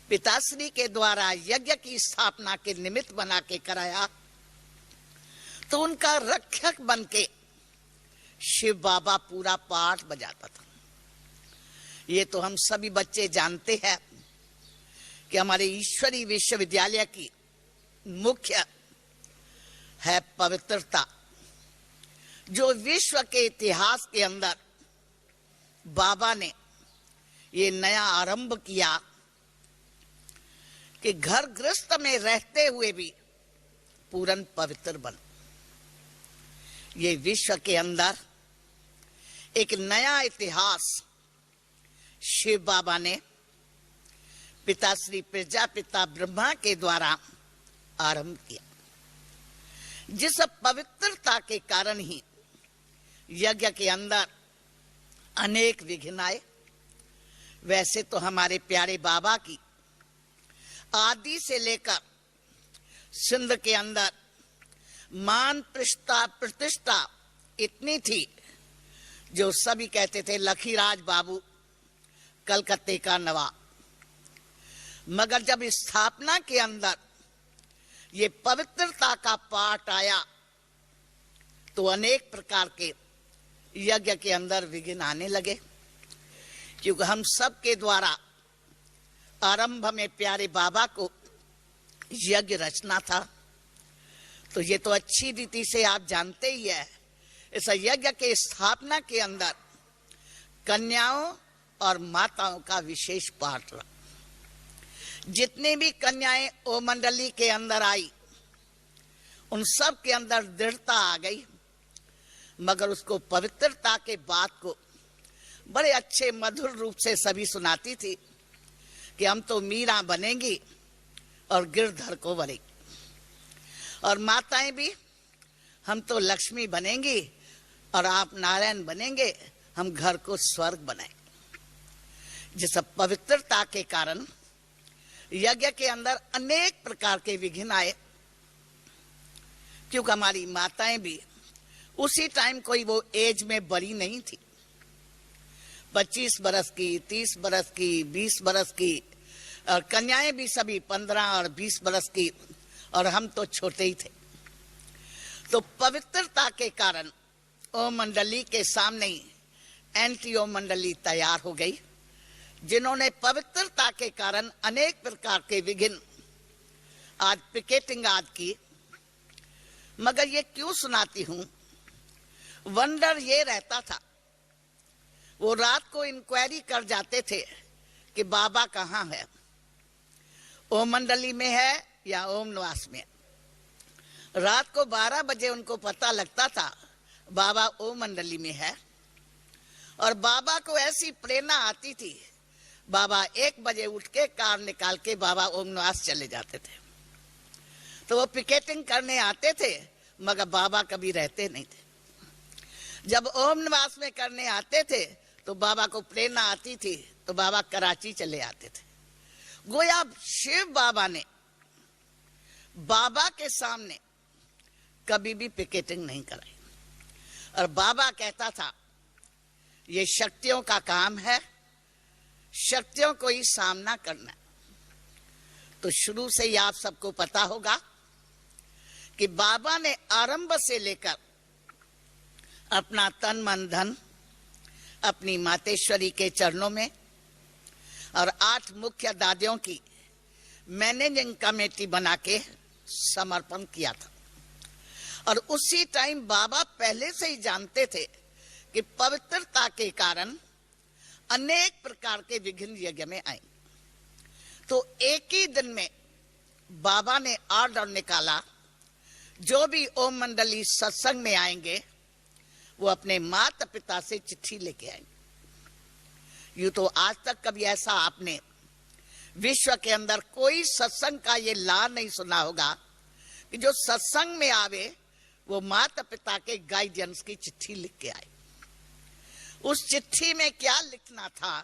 पिताश्री के द्वारा यज्ञ की स्थापना के निमित्त बना के कराया, तो उनका रक्षक बनके शिव बाबा पूरा पाठ बजाता था। ये तो हम सभी बच्चे जानते हैं कि हमारे ईश्वरी विश्वविद्यालय की मुख्य है पवित्रता, जो विश्व के इतिहास के अंदर बाबा ने ये नया आरंभ किया कि घर गृहस्थ में रहते हुए भी पूर्ण पवित्र बन। ये विश्व के अंदर एक नया इतिहास शिव बाबा ने पिताश्री प्रजापिता ब्रह्मा के द्वारा आरंभ किया, जिस पवित्रता के कारण ही यज्ञ के अंदर अनेक विघ्न आए। वैसे तो हमारे प्यारे बाबा की आदि से लेकर सिंध के अंदर मान प्रतिष्ठा इतनी थी, जो सभी कहते थे लखीराज बाबू कलकत्ते का नवाब। मगर जब स्थापना के अंदर ये पवित्रता का पाठ आया तो अनेक प्रकार के यज्ञ के अंदर विघ्न आने लगे, क्योंकि हम सब के द्वारा आरंभ में प्यारे बाबा को यज्ञ रचना था। तो ये तो अच्छी रीति से आप जानते ही है, इस यज्ञ के स्थापना के अंदर कन्याओं और माताओं का विशेष पाठ रहा। जितने भी कन्याएं ओ मंडली के अंदर आई, उन सब के अंदर दृढ़ता आ गई, मगर उसको पवित्रता के बात को बड़े अच्छे मधुर रूप से सभी सुनाती थी कि हम तो मीरा बनेंगी और गिरधर को बनेंगी, और माताएं भी हम तो लक्ष्मी बनेंगी और आप नारायण बनेंगे, हम घर को स्वर्ग बनाएंगे। जिस पवित्रता के कारण यज्ञ के अंदर अनेक प्रकार के विघ्न आए, क्योंकि हमारी माताएं भी उसी टाइम कोई वो एज में बड़ी नहीं थी, 25 बरस की, 30 बरस की, 20 बरस की, और कन्याएं भी सभी 15 और 20 बरस की, और हम तो छोटे ही थे। तो पवित्रता के कारण ओम मंडली के सामने ही एंटी ओम मंडली तैयार हो गई, जिन्होंने पवित्रता के कारण अनेक प्रकार के विघ्न आज पिकेटिंग आज की। मगर ये क्यों सुनाती हूं? वंडर ये रहता था, वो रात को इंक्वायरी कर जाते थे कि बाबा कहाँ है, ओम मंडली में है या ओम निवास में। रात को 12 बजे उनको पता लगता था बाबा ओम मंडली में है और बाबा को ऐसी प्रेरणा आती थी, बाबा 1 बजे उठ के कार निकाल के बाबा ओम निवास चले जाते थे। तो वो पिकेटिंग करने आते थे, मगर बाबा कभी रहते नहीं थे। जब ओम निवास में करने आते थे तो बाबा को प्रेरणा आती थी, तो बाबा कराची चले आते थे। गोया शिव बाबा ने बाबा के सामने कभी भी पिकेटिंग नहीं कराई। और बाबा कहता था ये शक्तियों का काम है, शक्तियों को ही सामना करना। तो शुरू से ही आप सबको पता होगा कि बाबा ने आरंभ से लेकर अपना तन मन धन अपनी मातेश्वरी के चरणों में और 8 मुख्य दादियों की मैनेजिंग कमेटी बना के समर्पण किया था। और उसी टाइम बाबा पहले से ही जानते थे कि पवित्रता के कारण अनेक प्रकार के विघ्न यज्ञ में आए। तो एक ही दिन में बाबा ने ऑर्डर निकाला, जो भी ओम मंडली सत्संग में आएंगे वो अपने माता पिता से चिट्ठी लेके आएंगे। यूं तो आज तक कभी ऐसा आपने विश्व के अंदर कोई सत्संग का ये ला नहीं सुना होगा कि जो सत्संग में आवे वो माता पिता के गाइडेंस की चिट्ठी लिख के आए। उस चिट्ठी में क्या लिखना था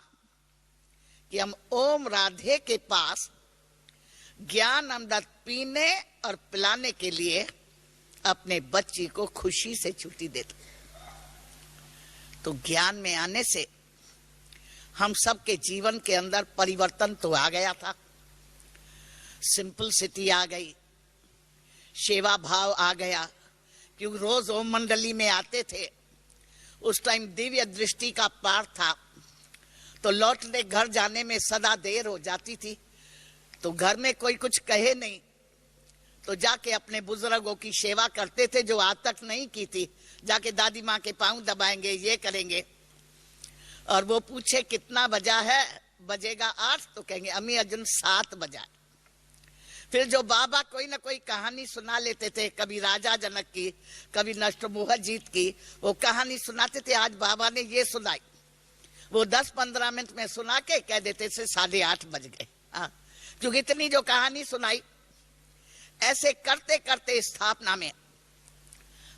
कि हम ओम राधे के पास ज्ञान अमृत पीने और पिलाने के लिए अपने बच्ची को खुशी से छुट्टी देते। तो ज्ञान में आने से हम सबके जीवन के अंदर परिवर्तन तो आ गया था, सिंपलिसिटी आ गई, सेवा भाव आ गया। क्योंकि रोज ओम मंडली में आते थे, उस टाइम दिव्य दृष्टि का पाठ था, तो लौटने घर जाने में सदा देर हो जाती थी। तो घर में कोई कुछ कहे नहीं तो जाके अपने बुजुर्गों की सेवा करते थे, जो आज तक नहीं की थी। जाके दादी माँ के पांव दबाएंगे, ये करेंगे। और वो पूछे कितना बजा है, बजेगा 8, तो कहेंगे अम्मी अर्जुन 7 बजा। फिर जो बाबा कोई ना कोई कहानी सुना लेते थे, कभी राजा जनक की, कभी नष्टमोह जीत की, वो कहानी सुनाते थे। आज बाबा ने ये सुनाई, वो 10-15 मिनट में सुना के कह देते थे 8:30 बज गए। क्योंकि इतनी जो कहानी सुनाई, ऐसे करते करते स्थापना में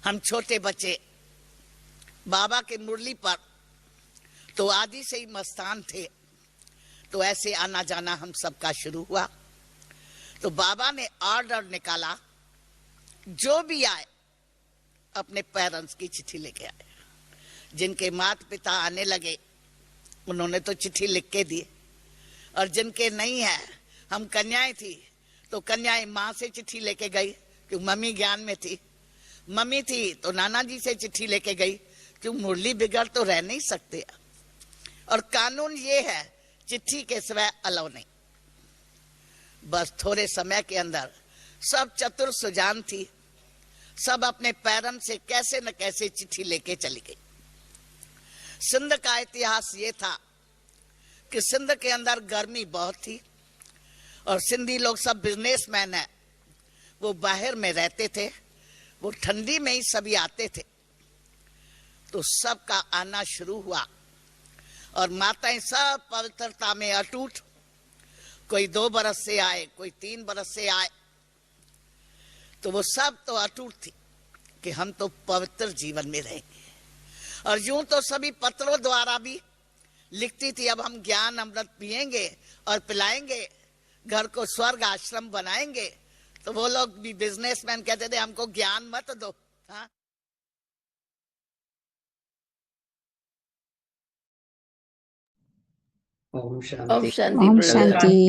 हम छोटे बच्चे बाबा के मुरली पर तो आदि से ही मस्तान थे। तो ऐसे आना जाना हम सबका शुरू हुआ। तो बाबा ने ऑर्डर निकाला, जो भी आए अपने पेरेंट्स की चिट्ठी लेके आए। जिनके माता पिता आने लगे उन्होंने तो चिट्ठी लिख के दी, और जिनके नहीं है, हम कन्याएं थी तो कन्याएं माँ से चिट्ठी लेके गई, क्योंकि मम्मी ज्ञान में थी। मम्मी थी तो नाना जी से चिट्ठी लेके गई, क्योंकि मुरली बिगड़ तो रह नहीं सकते। और कानून ये है, चिट्ठी के सिवाय अलाउ नहीं। बस थोड़े समय के अंदर सब चतुर सुजान थी, सब अपने पेरेंट्स से कैसे न कैसे चिट्ठी लेके चली गई। सिंध का इतिहास ये था कि सिंध के अंदर गर्मी बहुत थी, और सिंधी लोग सब बिजनेसमैन है, वो बाहर में रहते थे, वो ठंडी में ही सभी आते थे। तो सबका आना शुरू हुआ, और माताएं सब पवित्रता में अटूट, कोई 2 बरस से आए, कोई 3 बरस से आए। तो वो सब तो अटूट थी कि हम तो पवित्र जीवन में रहेंगे। और यूं तो सभी पत्रों द्वारा भी लिखती थी, अब हम ज्ञान अमृत पिएंगे और पिलाएंगे, घर को स्वर्ग आश्रम बनाएंगे। तो वो लोग भी बिजनेसमैन कहते थे हमको ज्ञान मत दो। हाँ, ओम शांति। ओम शांति।